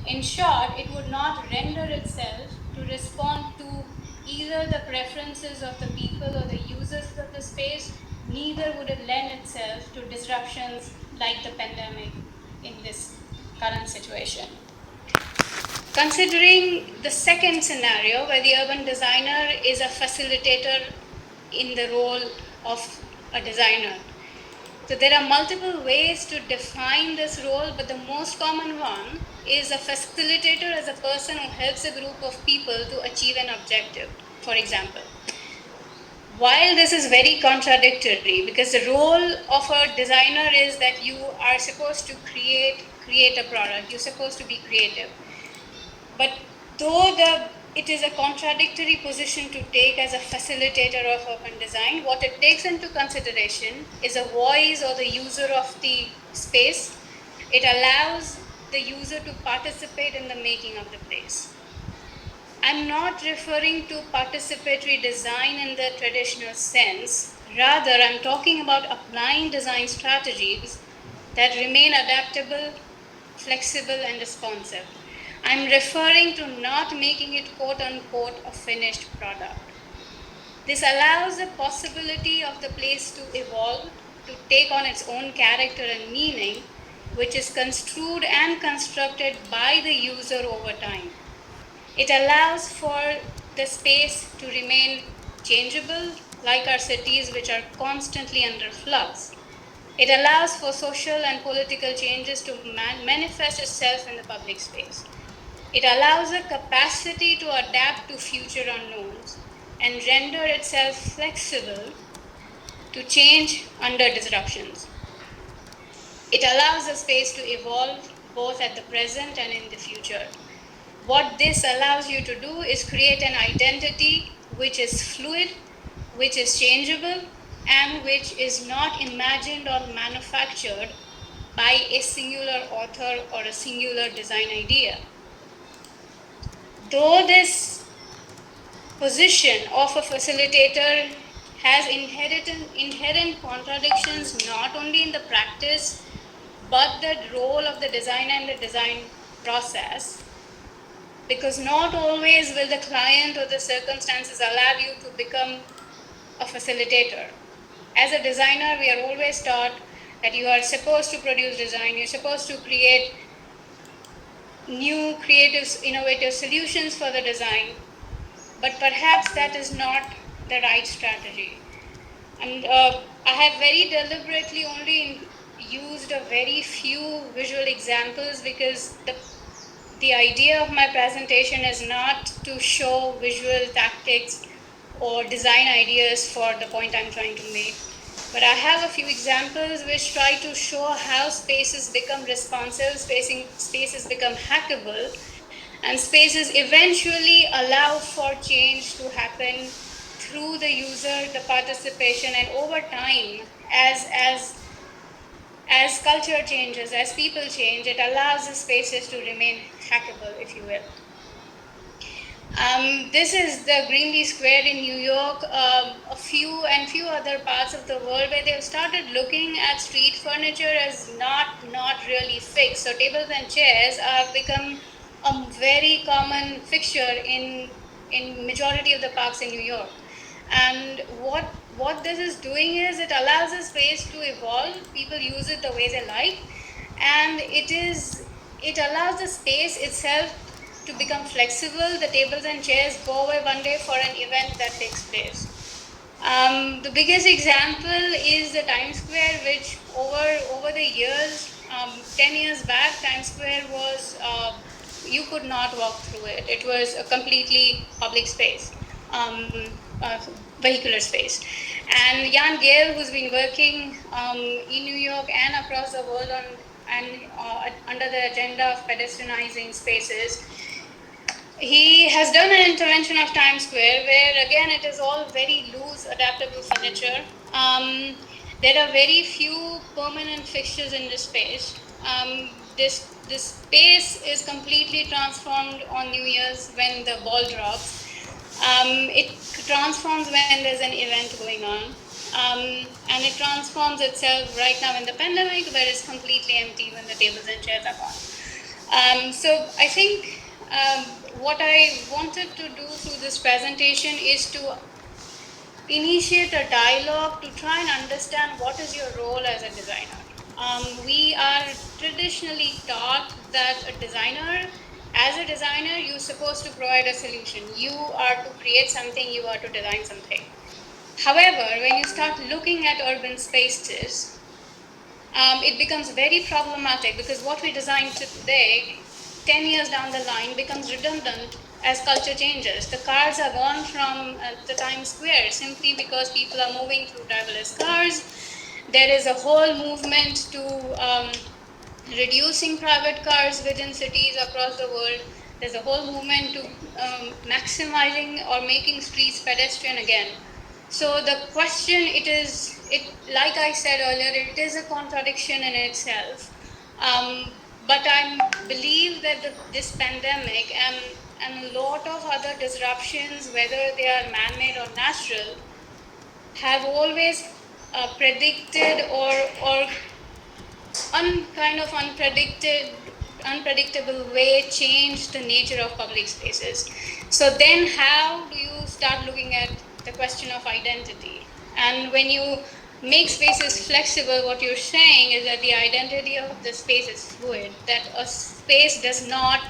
In short, it would not render itself to respond to either the preferences of the people or the users of the space, neither would it lend itself to disruptions like the pandemic in this current situation. Considering the second scenario, where the urban designer is a facilitator in the role of a designer. So there are multiple ways to define this role, but the most common one is a facilitator as a person who helps a group of people to achieve an objective, for example. While this is very contradictory, because the role of a designer is that you are supposed to create a product, you're supposed to be creative. But though it is a contradictory position to take as a facilitator of open design, what it takes into consideration is a voice or the user of the space. It allows the user to participate in the making of the place. I'm not referring to participatory design in the traditional sense. Rather, I'm talking about applying design strategies that remain adaptable, flexible, and responsive. I'm referring to not making it quote unquote a finished product. This allows the possibility of the place to evolve, to take on its own character and meaning, which is construed and constructed by the user over time. It allows for the space to remain changeable, like our cities, which are constantly under flux. It allows for social and political changes to manifest itself in the public space. It allows a capacity to adapt to future unknowns and render itself flexible to change under disruptions. It allows the space to evolve both at the present and in the future. What this allows you to do is create an identity which is fluid, which is changeable, and which is not imagined or manufactured by a singular author or a singular design idea. Though this position of a facilitator has inherent contradictions not only in the practice but the role of the designer and the design process, because not always will the client or the circumstances allow you to become a facilitator. As a designer, we are always taught that you are supposed to produce design, you're supposed to create new, creative, innovative solutions for the design, but perhaps that is not the right strategy. And I have very deliberately only used a very few visual examples because the idea of my presentation is not to show visual tactics or design ideas for the point I'm trying to make. But I have a few examples which try to show how spaces become responsive, spaces become hackable, and spaces eventually allow for change to happen through the user, the participation, and over time, as culture changes, as people change, it allows the spaces to remain hackable, if you will. This is the Greenlee Square in New York, a few other parts of the world where they've started looking at street furniture as not really fixed. So tables and chairs have become a very common fixture in majority of the parks in New York. And what this is doing is it allows a space to evolve. People use it the way they like, and it allows the space itself to become flexible. The tables and chairs go away one day for an event that takes place. The biggest example is the Times Square, which over the years, 10 years back, Times Square was, you could not walk through it. It was a completely public space, vehicular space. And Jan Gale, who's been working in New York and across the world under the agenda of pedestrianizing spaces, he has done an intervention of Times Square where again it is all very loose, adaptable furniture. There are very few permanent fixtures in this space. This space is completely transformed on New Year's when the ball drops. It transforms when there's an event going on. And it transforms itself right now in the pandemic where it's completely empty when the tables and chairs are gone. So I think what I wanted to do through this presentation is to initiate a dialogue to try and understand what is your role as a designer. We are traditionally taught that as a designer, you're supposed to provide a solution. You are to create something, you are to design something. However, when you start looking at urban spaces, it becomes very problematic because what we design today 10 years down the line becomes redundant as culture changes. The cars are gone from the Times Square simply because people are moving through driverless cars. There is a whole movement to reducing private cars within cities across the world. There's a whole movement to maximizing or making streets pedestrian again. So the question, like I said earlier, it is a contradiction in itself. But I believe that this pandemic and a lot of other disruptions, whether they are man-made or natural, have always predicted or kind of unpredictable way changed the nature of public spaces. So then how do you start looking at the question of identity? And when you make spaces flexible, what you're saying is that the identity of the space is fluid, that a space does not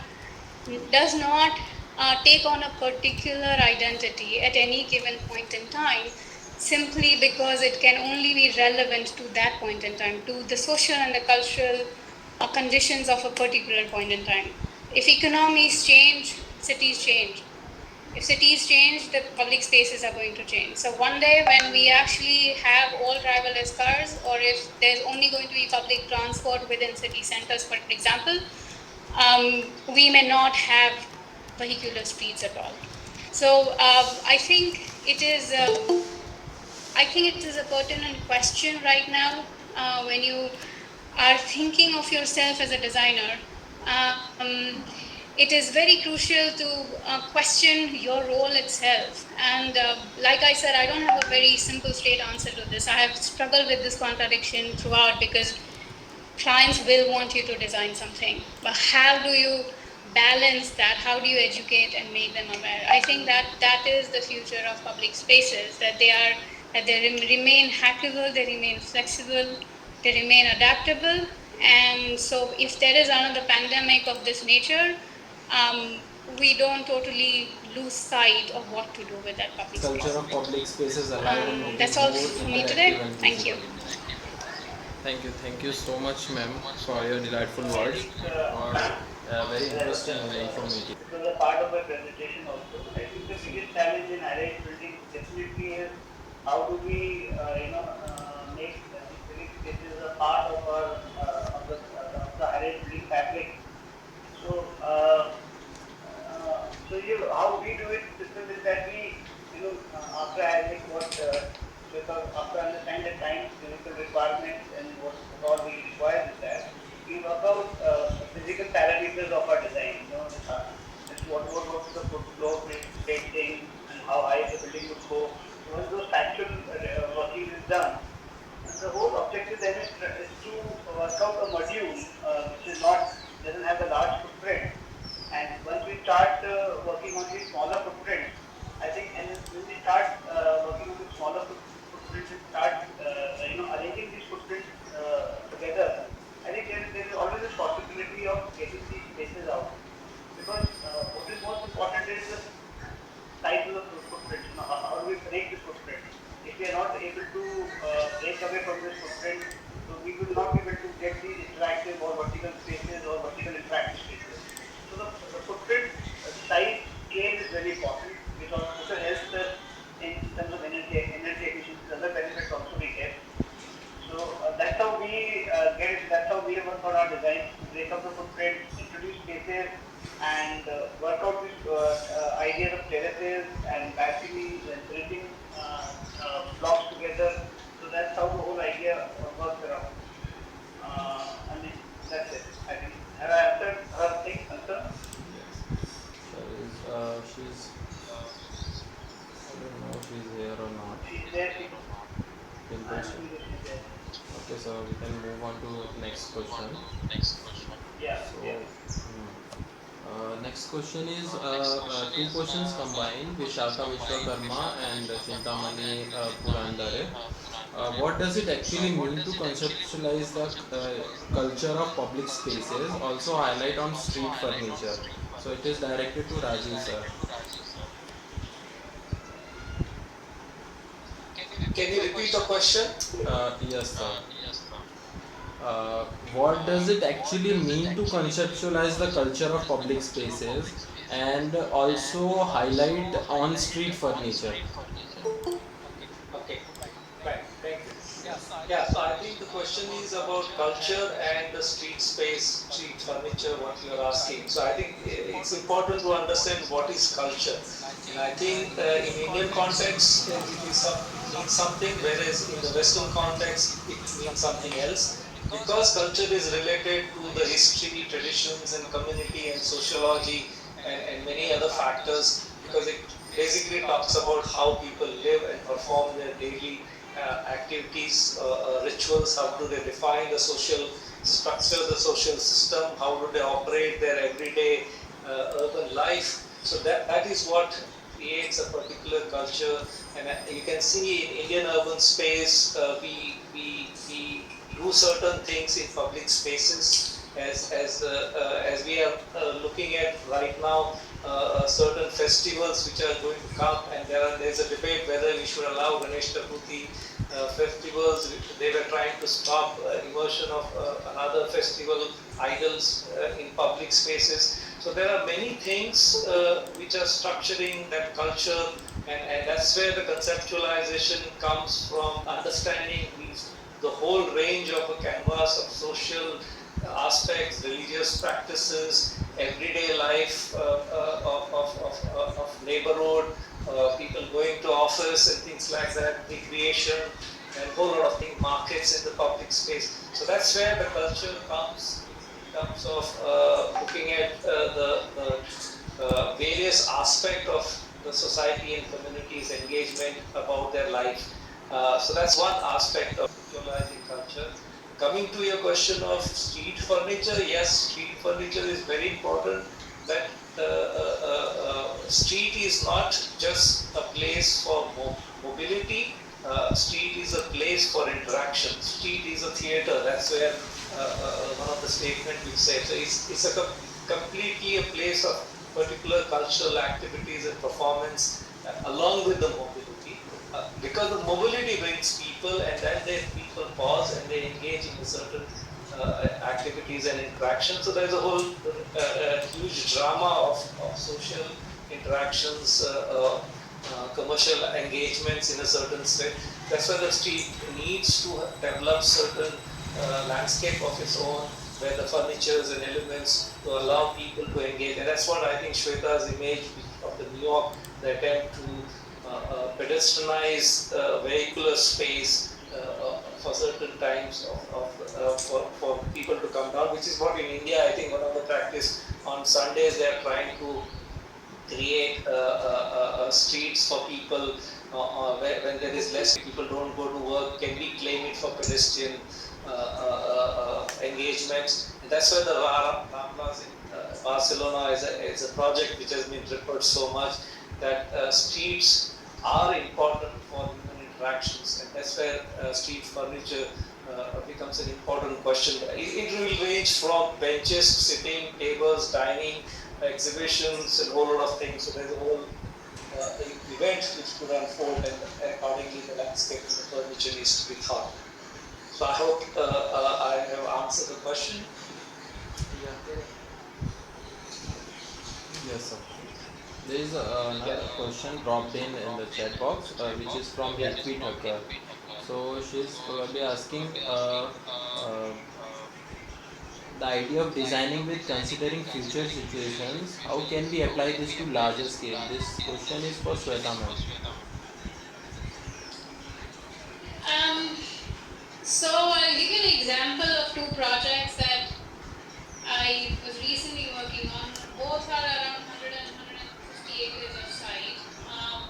take on a particular identity at any given point in time, simply because it can only be relevant to that point in time, to the social and the cultural conditions of a particular point in time. If economies change, cities change. If cities change, the public spaces are going to change. So one day when we actually have all driverless cars, or if there's only going to be public transport within city centers, for example, we may not have vehicular streets at all. So I think it is. I think it is a pertinent question right now when you are thinking of yourself as a designer. Um, it is very crucial to question your role itself. And like I said, I don't have a very simple, straight answer to this. I have struggled with this contradiction throughout because clients will want you to design something, but how do you balance that? How do you educate and make them aware? I think that is the future of public spaces, that they remain hackable, they remain flexible, they remain adaptable. And so if there is another pandemic of this nature, we don't totally lose sight of what to do with that public Culture space. of public spaces alive and making That's all more for me today. interactive and Thank you. visible. Thank you so much, ma'am, for your delightful I words. think Or very interesting and informative. it was a part of my presentation also. I think the biggest challenge in high-rise building definitely is how do we, make civic spaces a part of our of the high-rise building fabric. So, how we do it system is that we, after having after understand the time, physical requirements and what all we require is that we work out the physical parameters of our design. Just what is the floor rating and how high the building would go. So once those factual working is done, and the whole objective then is to work out a module which is not doesn't have a large footprint. And once we start working on the smaller footprint, I think, and when we start working on the smaller footprint and start, arranging these footprints together, I think there is always a possibility of getting these spaces out. Because what is most important is the size of the footprint. How do we break this footprint? If we are not able to break away from this footprint, so we will not be able to get these interactive or vertical spaces or vertical interactive spaces. So the footprint size scale is very important because also helps us in terms of energy efficiency, other benefits also we get. So that's how we get it. That's how we have worked on our design: break up the footprint, introduce spaces, and work out these ideas of terraces and balconies and printing blocks together. So that's how the whole idea works around. And that's it. I think. Have I answered her thing? Answer? She's I don't know if she's here or not. She's there. Dimple, And she- she's there. Okay, so we can move on to next question. Yeah. So, Yeah. next question is two questions combined, Vishaka Vishwakarma and Chintamani Purandare. What does it actually mean to conceptualize the culture of public spaces? Also highlight on street furniture. So it is directed to Rajiv sir. Can you repeat the question? Yes, sir. what does it actually mean to conceptualize the culture of public spaces and also highlight on street furniture? Okay, right, thank you. Yeah, so I think the question is about culture and the street space, street furniture, what you're asking. So I think it's important to understand what is culture. And I think in Indian context, it means something, whereas in the Western context, it means something else. Because culture is related to the history, traditions, and community and sociology and many other factors, because it basically talks about how people live and perform their daily activities, rituals, how do they define the social structure, the social system, how do they operate their everyday urban life. So that is what creates a particular culture. And you can see in Indian urban space, we do certain things in public spaces as we are looking at right now, certain festivals which are going to come, and there's a debate whether we should allow Ganesh Chaturthi festivals. They were trying to stop immersion of another festival idols in public spaces. So there are many things which are structuring that culture, and that's where the conceptualization comes from, understanding the whole range of a canvas of social aspects, religious practices, everyday life of neighborhood, people going to office and things like that, recreation, and a whole lot of things, markets in the public space. So that's where the culture comes in terms of looking at the various aspects of the society and community's engagement about their life. So that's one aspect of visualizing culture. Coming to your question of street furniture, yes, street furniture is very important. That street is not just a place for mobility. Street is a place for interaction. Street is a theater. That's where one of the statements we say. So it's completely a place of particular cultural activities and performance along with the mobility. Because the mobility brings people, and then people pause and they engage in certain activities and interactions. So there's a whole huge drama of social interactions, commercial engagements in a certain state. That's why the street needs to develop certain landscape of its own, where the furnitures and elements to allow people to engage. And that's what I think Shweta's image of the New York, the attempt to pedestrianize vehicular space for certain times for people to come down, which is what in India, I think one of the practice on Sundays they are trying to create streets for people when there is less people don't go to work. Can we claim it for pedestrian engagements? And that's why the Ramblas in Barcelona is a project which has been referred so much, that streets are important for human interactions, and that's where street furniture becomes an important question. It will range from benches, sitting, tables, dining, exhibitions, and a whole lot of things. So there's a whole event which could unfold, and accordingly the landscape of the furniture needs to be thought. So I hope I have answered the question. Yes, sir. There is another question dropped in the chat box, which is from Hitvi Thakkar. So she's probably asking the idea of designing with considering future situations. How can we apply this to larger scale? This question is for Shweta ma'am. Um, so I'll give you an example of two projects that I was recently working on. Both are around 100 and 150 acres of site.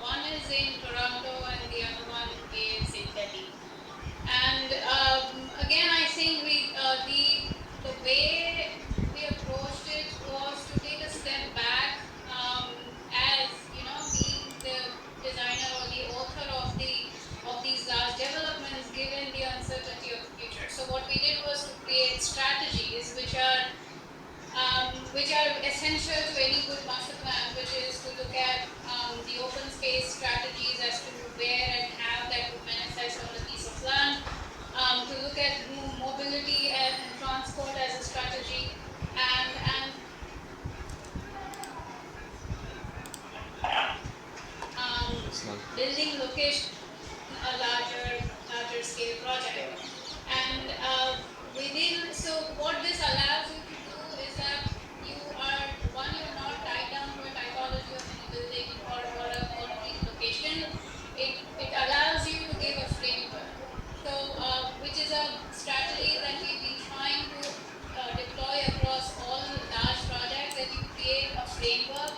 One is in Toronto and the other one is in Delhi. And again, I think the way we approached it was to take a step back, as you know, being the designer or the author of these large developments, given the uncertainty of the future. So what we did was to create strategies which are essential to any good master plan, which is to look at the open space strategies as to where and how that would manifest on a piece of land, to look at mobility building location a larger scale project. And within, so what this allows you to do is that you're not tied down to a typology of any building or a concrete location. It allows you to give a framework. So, which is a strategy that we've been trying to deploy across all large projects, that you create a framework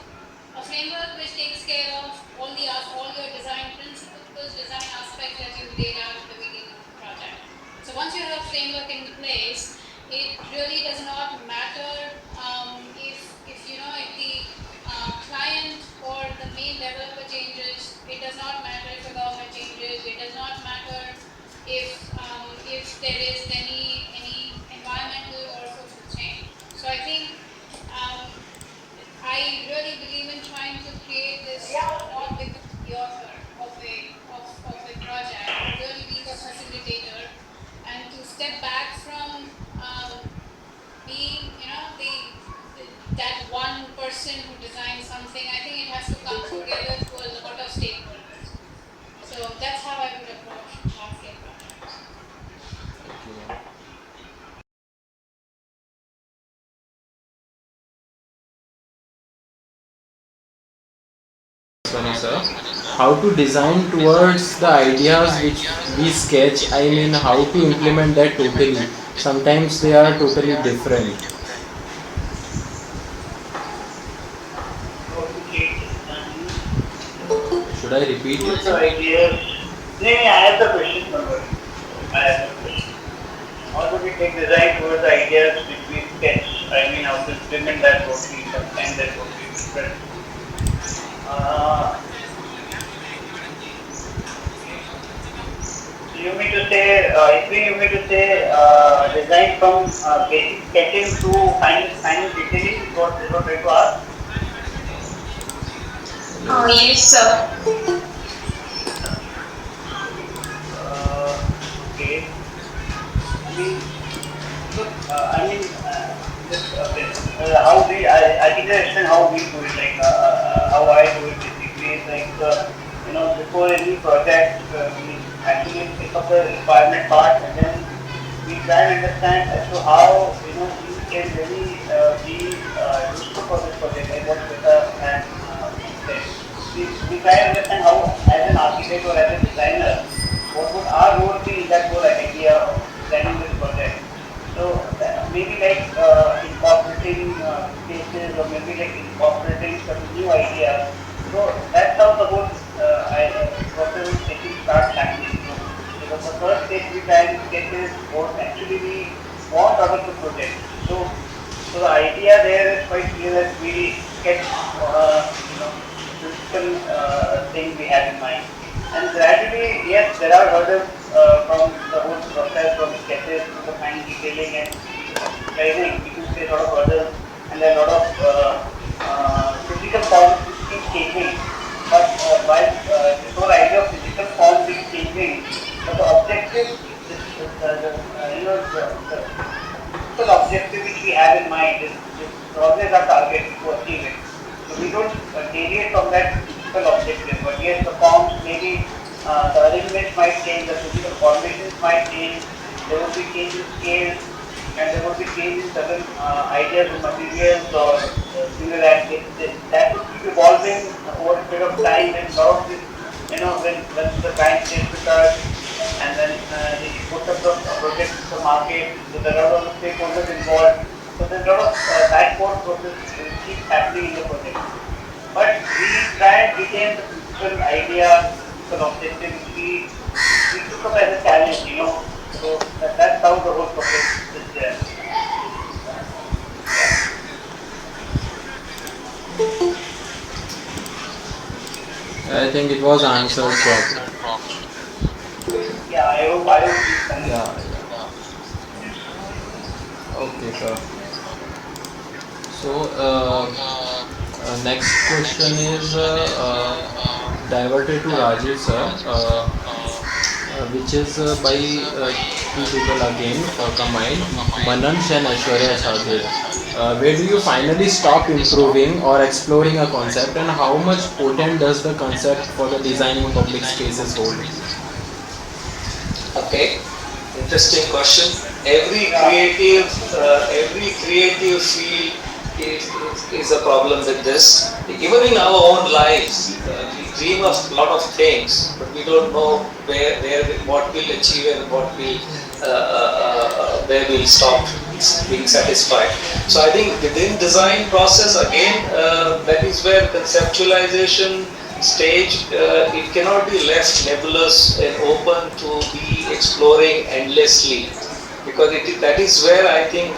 which takes care of all your design principles, design aspects that you laid out at the beginning of the project. So once you have a framework in place, it really does not matter if the client or the main developer changes. It does not matter if the government changes. It does not matter if there is any environmental or social change. So I think I really believe in trying to create this not become the author of a project, but really be the facilitator and to step back from being, that one person who designs something. I think it has to come together through a lot of stakeholders. So that's how I would approach large-scale projects. Okay. Funny, sir. How to design towards the ideas which we sketch? I mean, how to implement that totally? Sometimes they are totally different. How to create design. Should I repeat Towards it? the ideas. No, I have the question number. I have the question. How do we take design towards the ideas which we sketch? I mean, how to implement that totally, sometimes that totally different. You mean to say, if you mean to say, design from basic sketching to final detailing, is what I try to ask? Oh, yes, sir. Okay. I mean, look, I mean, how I think I understand how we do it, like, how I do it basically is like, before any project, we actually pick up the requirement part and then we try and understand as to how, we can really be useful for this project, like what Shweta and said. We try and understand how, as an architect or as a designer, what would our role be in that whole idea of designing this project. So maybe like incorporating cases or maybe like incorporating some new ideas. So that's how the whole process of taking starts happening. So the first stage we try and get is what actually we want out of the project. So the idea there is quite clear that we sketch principal thing we have in mind. And gradually, yes, there are hurdles from the whole process, from sketches to the fine detailing and training. We can say a lot of hurdles, and there are a lot of physical forms which keep changing. But while this whole idea of physical forms keep changing, but the objective, the principal objective which we have in mind is always our target to achieve it. So we don't deviate from that physical objective, but yes, the forms maybe the arrangements might change, the physical formations might change, there will be change in scales, and there will be change in certain ideas of materials or single aspects. That would keep evolving over a period of time, and lot of this, when the client stays with us, and then he puts up the project to the market, so there are a lot of stakeholders involved. So there's a lot of backboard process which keeps happening in the project. But we try and retain the principal idea, principal objective which we took up as a challenge. So that's how the whole process is there. I think it was answered properly. Yeah, I hope this Yeah, yeah. Okay, sir. So, next question is diverted to Rajiv, sir, which is by two people again combined, Manansh and Aishwarya Sadhe. Where do you finally stop improving or exploring a concept, and how much potent does the concept for the designing public spaces hold? Okay, interesting question. Every creative field is a problem with this. Even in our own lives, we dream of a lot of things, but we don't know what we'll achieve and where we'll stop being satisfied. So I think within design process again, that is where conceptualization stage, it cannot be left nebulous and open to be exploring endlessly, because that is where I think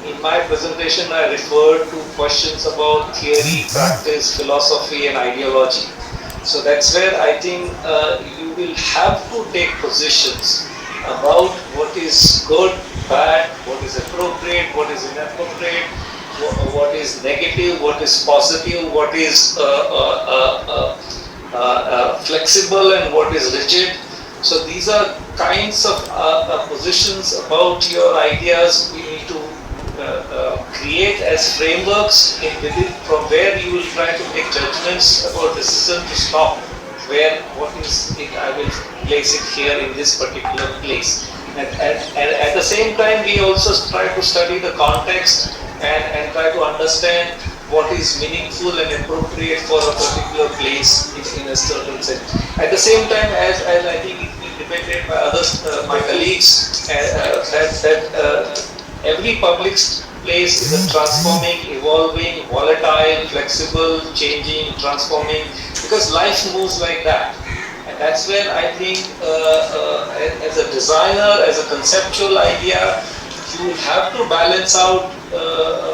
in my presentation I referred to questions about theory, practice, philosophy and ideology. So that's where I think you will have to take positions about what is good, bad, what is appropriate, what is inappropriate, what is negative, what is positive, what is flexible and what is rigid. So these are kinds of positions about your ideas we need to create as frameworks from where you will try to make judgments about decision to stop what is it, I will place it here in this particular place. And at the same time, we also try to study the context and try to understand what is meaningful and appropriate for a particular place in a certain sense. At the same time, as I think it's been debated by others, my colleagues, that every public place is a transforming, evolving, volatile, flexible, changing, transforming, because life moves like that. And that's where I think as a designer, as a conceptual idea, you have to balance out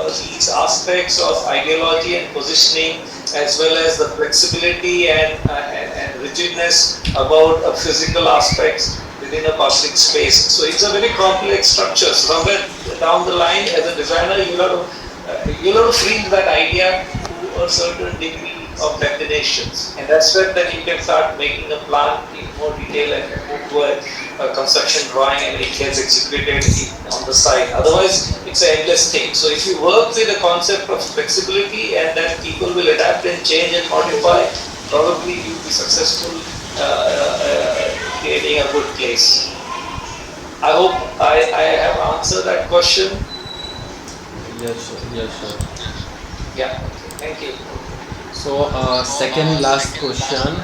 these aspects of ideology and positioning, as well as the flexibility and rigidness about physical aspects within a public space. So it's a very complex structure. Somewhere down the line, as a designer, you'll have to free that idea to a certain degree of definitions, and that's where then you can start making a plan in more detail and move to a construction drawing, and it gets executed on the side. Otherwise, it's an endless thing. So if you work with the concept of flexibility and then people will adapt and change and modify, probably you'll be successful creating a good place. I hope I have answered that question. Yes, sir. Yes, sir. Yeah. Thank you. So, second last question,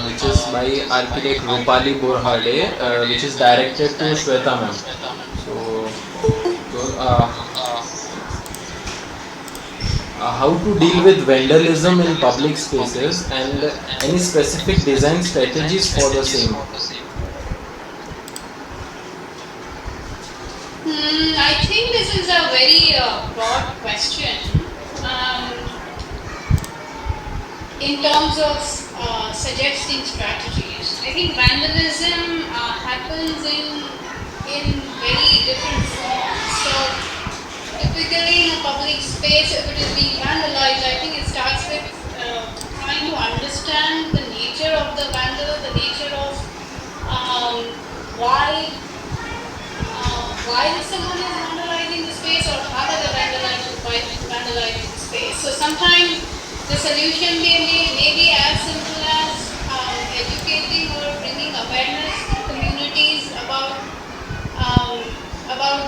which is by architect Rupali Borhade, which is directed to Shweta ma'am. How to deal with vandalism in public spaces and any specific design strategies for the same? I think this is a very broad question. In terms of suggesting strategies, I think vandalism happens in very different forms. So typically in a public space, if it is being vandalized, I think it starts with trying to understand the nature of the vandal, the nature of why someone is vandalizing the space, or how are they vandalizing the space. So sometimes the solution may be as simple as educating or bringing awareness to communities about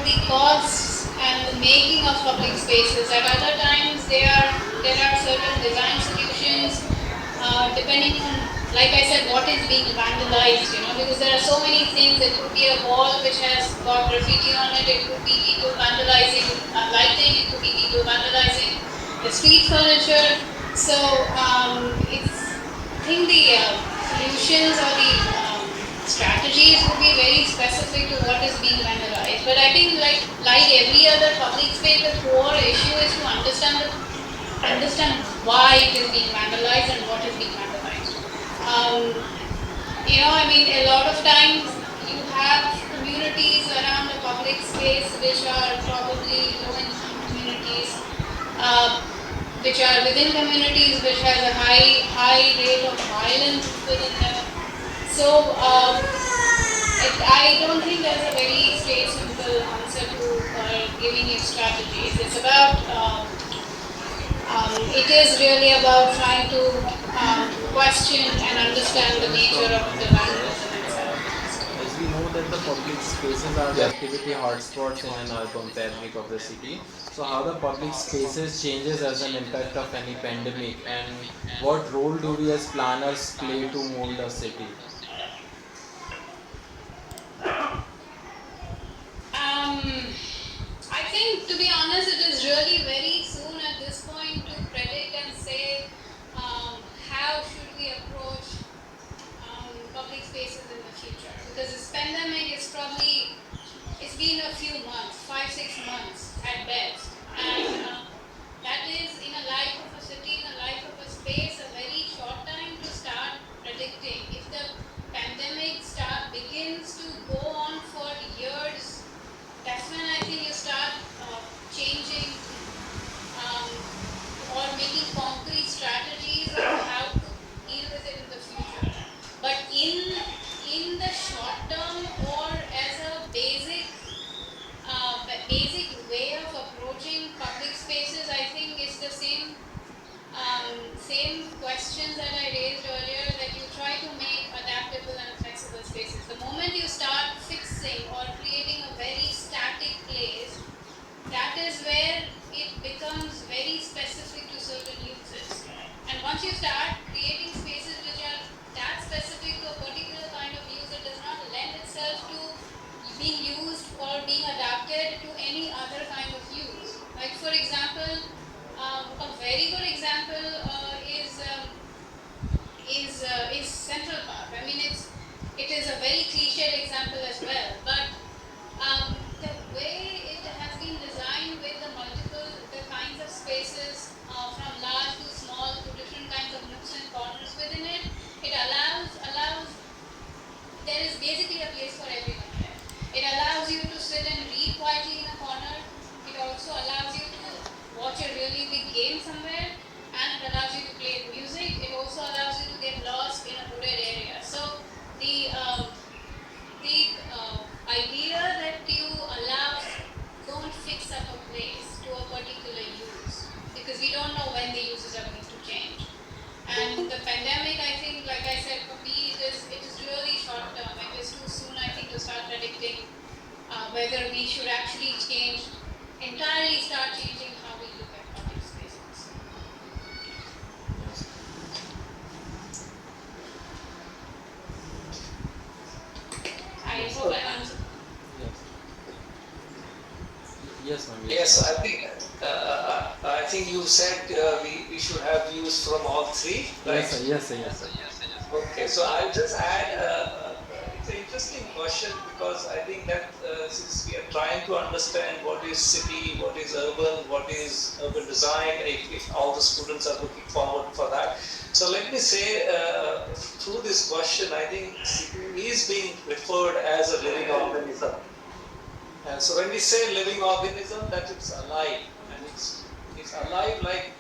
the costs and the making of public spaces. At other times, there are certain design solutions depending on, like I said, what is being vandalized. Because there are so many things. It could be a wall which has got graffiti on it. It could be people vandalizing lighting. It could be people vandalizing the street furniture. So I think the solutions or the strategies would be very specific to what is being vandalized. But I think like every other public space, the core issue is to understand why it is being vandalized and what is being vandalized. A lot of times you have communities around a public space which are probably low-income communities. Which are within communities which has a high rate of violence within them. So I don't think there's a very straight simple answer to giving you strategies. It's about it is really about trying to question and understand the nature of the vandalism itself. As we know that the public spaces are the activity hotspots in an urban fabric of the city. So how the public spaces changes as an impact of any pandemic, and what role do we as planners play to mold a city? I think, to be honest, it is really very soon at this point to predict and say how should we approach public spaces in the future. Because this pandemic is probably, it's been a few months, 5-6 months at best. And that is, in a life of a city, in a life of a space, a very short time to start predicting. If the pandemic begins to go on for years, that's when I think you start changing or making concrete strategies of how to deal with it in the future. But in the short term, or as a basic way of approaching public spaces, I think it's the same questions that I raised earlier, that you try to make adaptable and flexible spaces. The moment you start fixing or creating a very static place, that is where it becomes very specific to certain uses. And once you start creating spaces which are that specific to a particular kind of use, it does not lend itself to being used or being adapted to any other kind of use. Like, for example, a very good example is Central Park. I mean, it is a very cliched example as well, but the way it has been designed with the kinds of spaces from large to small to different kinds of nooks and corners within it, it allows there is basically a place for everyone there. It allows you to sit and read quietly in a corner. It also allows you to watch a really big game somewhere, and it allows you to play music. It also allows you to get lost in a wooded area. So the idea that you don't fix up a place to a particular use, because we don't know when the uses are going to change. And the pandemic, I think, like I said, for me, it is really short term. It is too soon, I think, to start predicting whether we should actually start changing how we look at public spaces. I hope I answered. Yes, ma'am. Yes, I think you said we should have views from all three, right? Yes, sir. Okay, so I'll just add, it's an interesting question, because I think that since we are trying to understand what is city, what is urban, what is urban design, if all the students are looking forward for that. So let me say, through this question, I think city is being referred as a living organism. And so when we say living organism, that it's alive, and it's alive like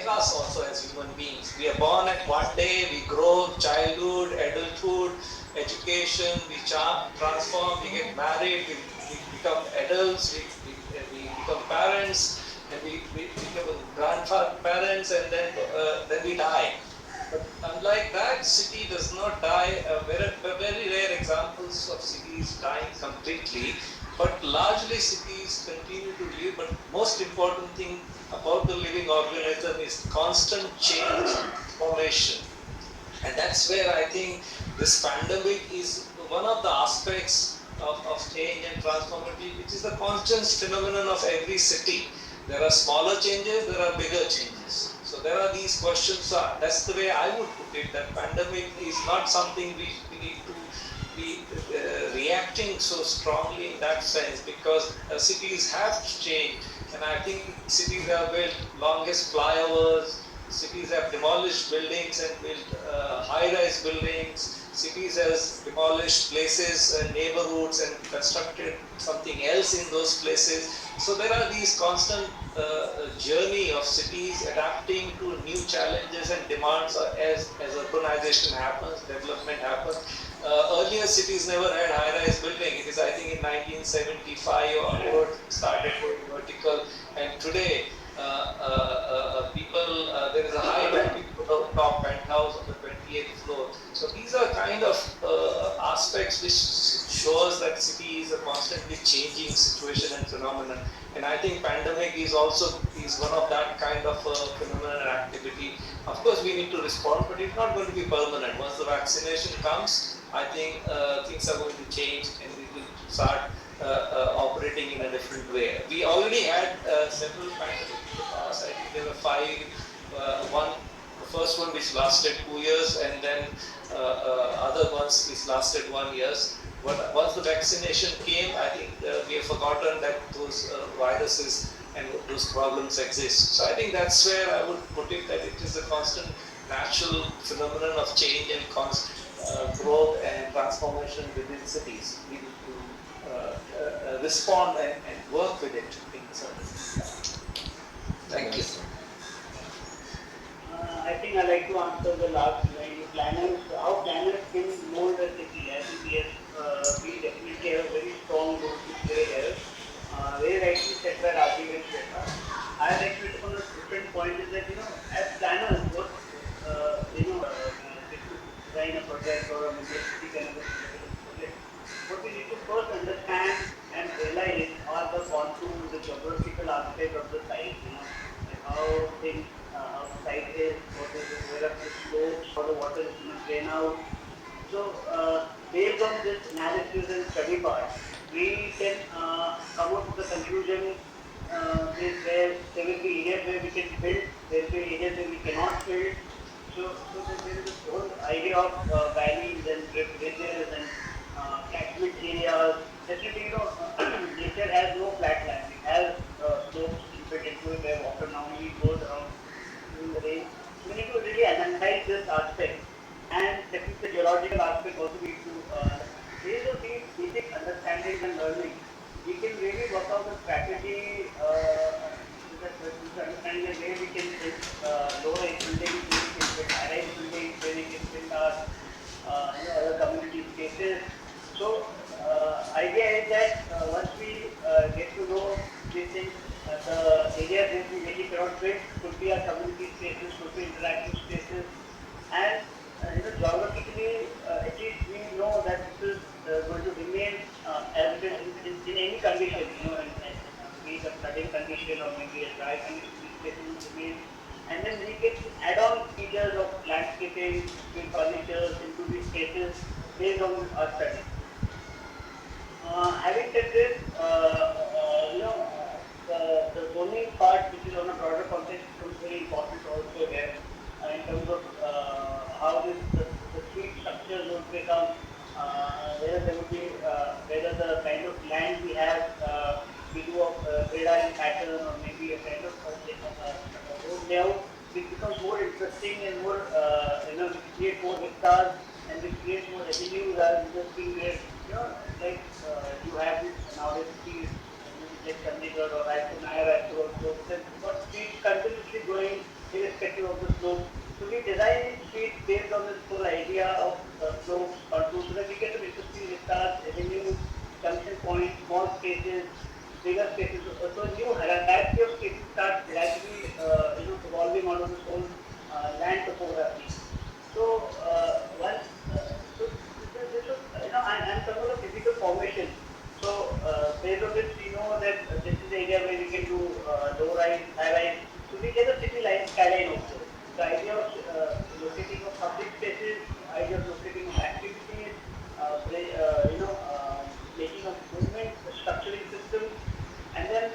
us also as human beings. We are born at one day, we grow, childhood, adulthood, education, we transform, we get married, we become adults, we become parents, and we become grandparents, and then we die. But unlike that, city does not die. Very rare examples of cities dying completely, but largely cities continue to live. But most important thing about the living organism is constant change, formation. And that's where I think this pandemic is one of the aspects of change and transformative, which is the constant phenomenon of every city. There are smaller changes, there are bigger changes. So there are these questions. That's the way I would put it, that pandemic is not something we need to be reacting so strongly in that sense, because cities have changed. And I think cities have built longest flyovers, cities have demolished buildings and built high-rise buildings. Cities has demolished places and neighborhoods and constructed something else in those places. So there are these constant journey of cities adapting to new challenges and demands as urbanization happens, development happens. earlier cities never had high-rise building. It is, I think, in 1975 or started going vertical, and today people there is a height of people top penthouse on the 28th floor. So these are kind of aspects which shows that city is a constantly changing situation and phenomenon. And I think pandemic is also is one of that kind of phenomenon and activity. Of course, we need to respond, but it's not going to be permanent. Once the vaccination comes, I think things are going to change and we will start operating in a different way. We already had several pandemics in the past. I think there were five. The first one which lasted 2 years, and then other ones which lasted 1 year. But once the vaccination came, I think we have forgotten that those viruses and those problems exist. So I think that's where I would put it, that it is a constant natural phenomenon of change and constant growth and transformation within cities. We need to respond and work with it in certain. Thank you. I think I like to answer the last line. Planners, how planners can mold a city. I think yes, we definitely have a very strong role to play here. Very rightly said by Rajiv and Shweta. I like to put on a different point is that as planners, what if you design a project or a maybe a city kind of a project, what we need to first understand and realize are the contours, the geographical aspect of the site. Like how things how the site is, where are the slopes, how the water is going to drain out. So, based on this analysis and study part, we can come up with the conclusion where there will be areas where we can build, there will be areas where we cannot build. So there is this whole idea of valleys and bridges and catchment areas. Definitely, nature has no flat land. It has slopes built into it where water normally goes around during the rain. So we need to really analyze this aspect, and definitely the geological aspect also we need to based on these basic understandings and learning, we can really work out a strategy with understanding the way we can build low rise buildings, where we can build high rise buildings, where we can build our other community spaces. So idea is that once we get to know these things, the areas where we really cannot build could be our community spaces, could be interactive spaces, and geographically, at least we know that this is going to remain as it is in any condition, be it a flooding condition or maybe a dry condition, these spaces will remain. And then we can add on features of landscaping, furnitures into these spaces based on our study. Having said this, the zoning part, which is on a broader context, becomes very important also here in terms of how the street structures will become, whether there would be, whether the kind of land we have, we do a grid iron pattern or maybe a kind of road layout, it becomes more interesting and more, create more hectares and we create more revenue rather than just being there, like you have this nowadays cities like Chandigarh or Raipur, Naya Raipur also, but streets continuously going irrespective of the slope. So we design streets based on this whole idea of slopes, contours, so that we get some interesting hectares, revenue, junction points, small spaces, bigger spaces. So new hierarchy of spaces starts gradually, evolving out of this whole land topography. So once, so this is, and some of the physical formation. So based on this, we know that this is the area where we can do low rise, high rise. So we get a city line skyline also. The idea of locating of public spaces, idea of locating of activities, making of movement, structuring systems, and then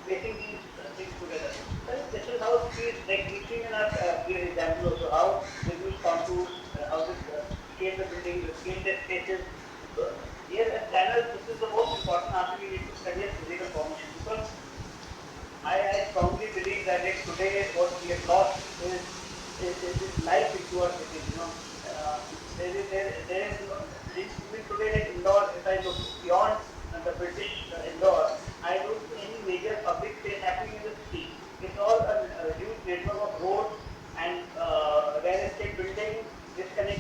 placing these things together. So this is how trees, like we've seen in our previous example also, how they use contours, how they scale the buildings, scale their spaces. So here as planners, this is the most important aspect we need to study as physical formation, because I strongly believe that today what we have lost is life into our cities. There is even today like Indore. If I look beyond the British Indore, I don't see any major public space happening in the city. It's all a huge network of roads and real estate buildings disconnected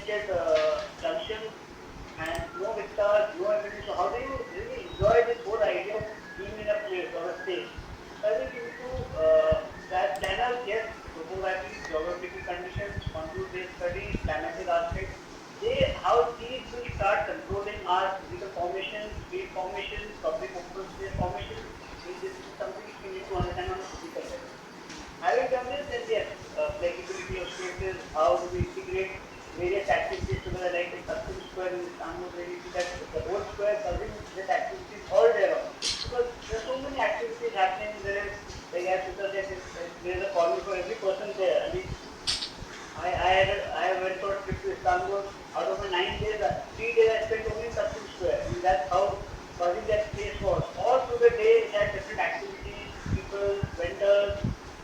almost out of my 9 days, 3 days I spent only in Custom Square. I mean, that's how buzzing that space was. All through the day, it had different activities, people, vendors,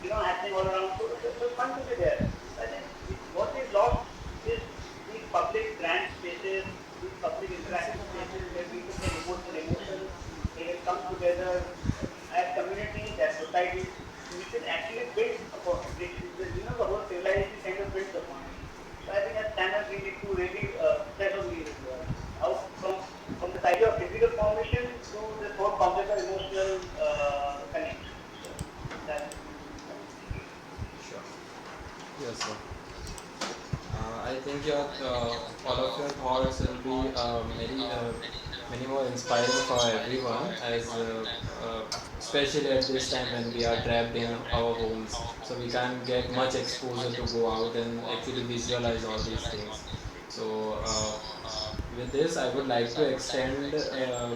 happening all around. So it was fun to be there. I think what we lost is these public grand spaces, these public interactive spaces where people can emote their emotions, they can come together as communities, as societies, which is actually built upon it. The whole civilization kind of built upon it. So I think as standards we need to really stress on these as well. How from the idea of physical formation to this whole concept of emotional connect. So that's Sure. Yes, sir. I think your all of your thoughts will be many more inspiring for everyone, as especially at this time when we are trapped in our homes, so we can't get much exposure to go out and actually visualize all these things. So with this, I would like to extend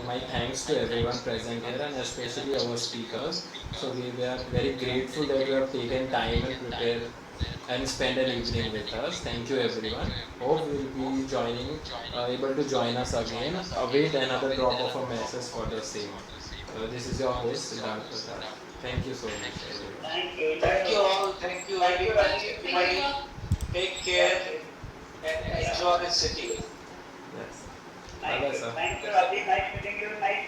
my thanks to everyone present here and especially our speakers. So we are very grateful that you have taken time and prepared and spend an evening with us. Thank you everyone. Hope you will be able to join us again. Await another drop of a message for the same. This is your host, Siddharth Prasad. Thank you so much everyone. thank you. Thank you all. Thank you Thank very you, much, Rajiv. Thank you everybody. all. Take care and enjoy the city. Yes. Bye Thank bye, you. sir. Thank you, Rajiv. Nice meeting you. Nice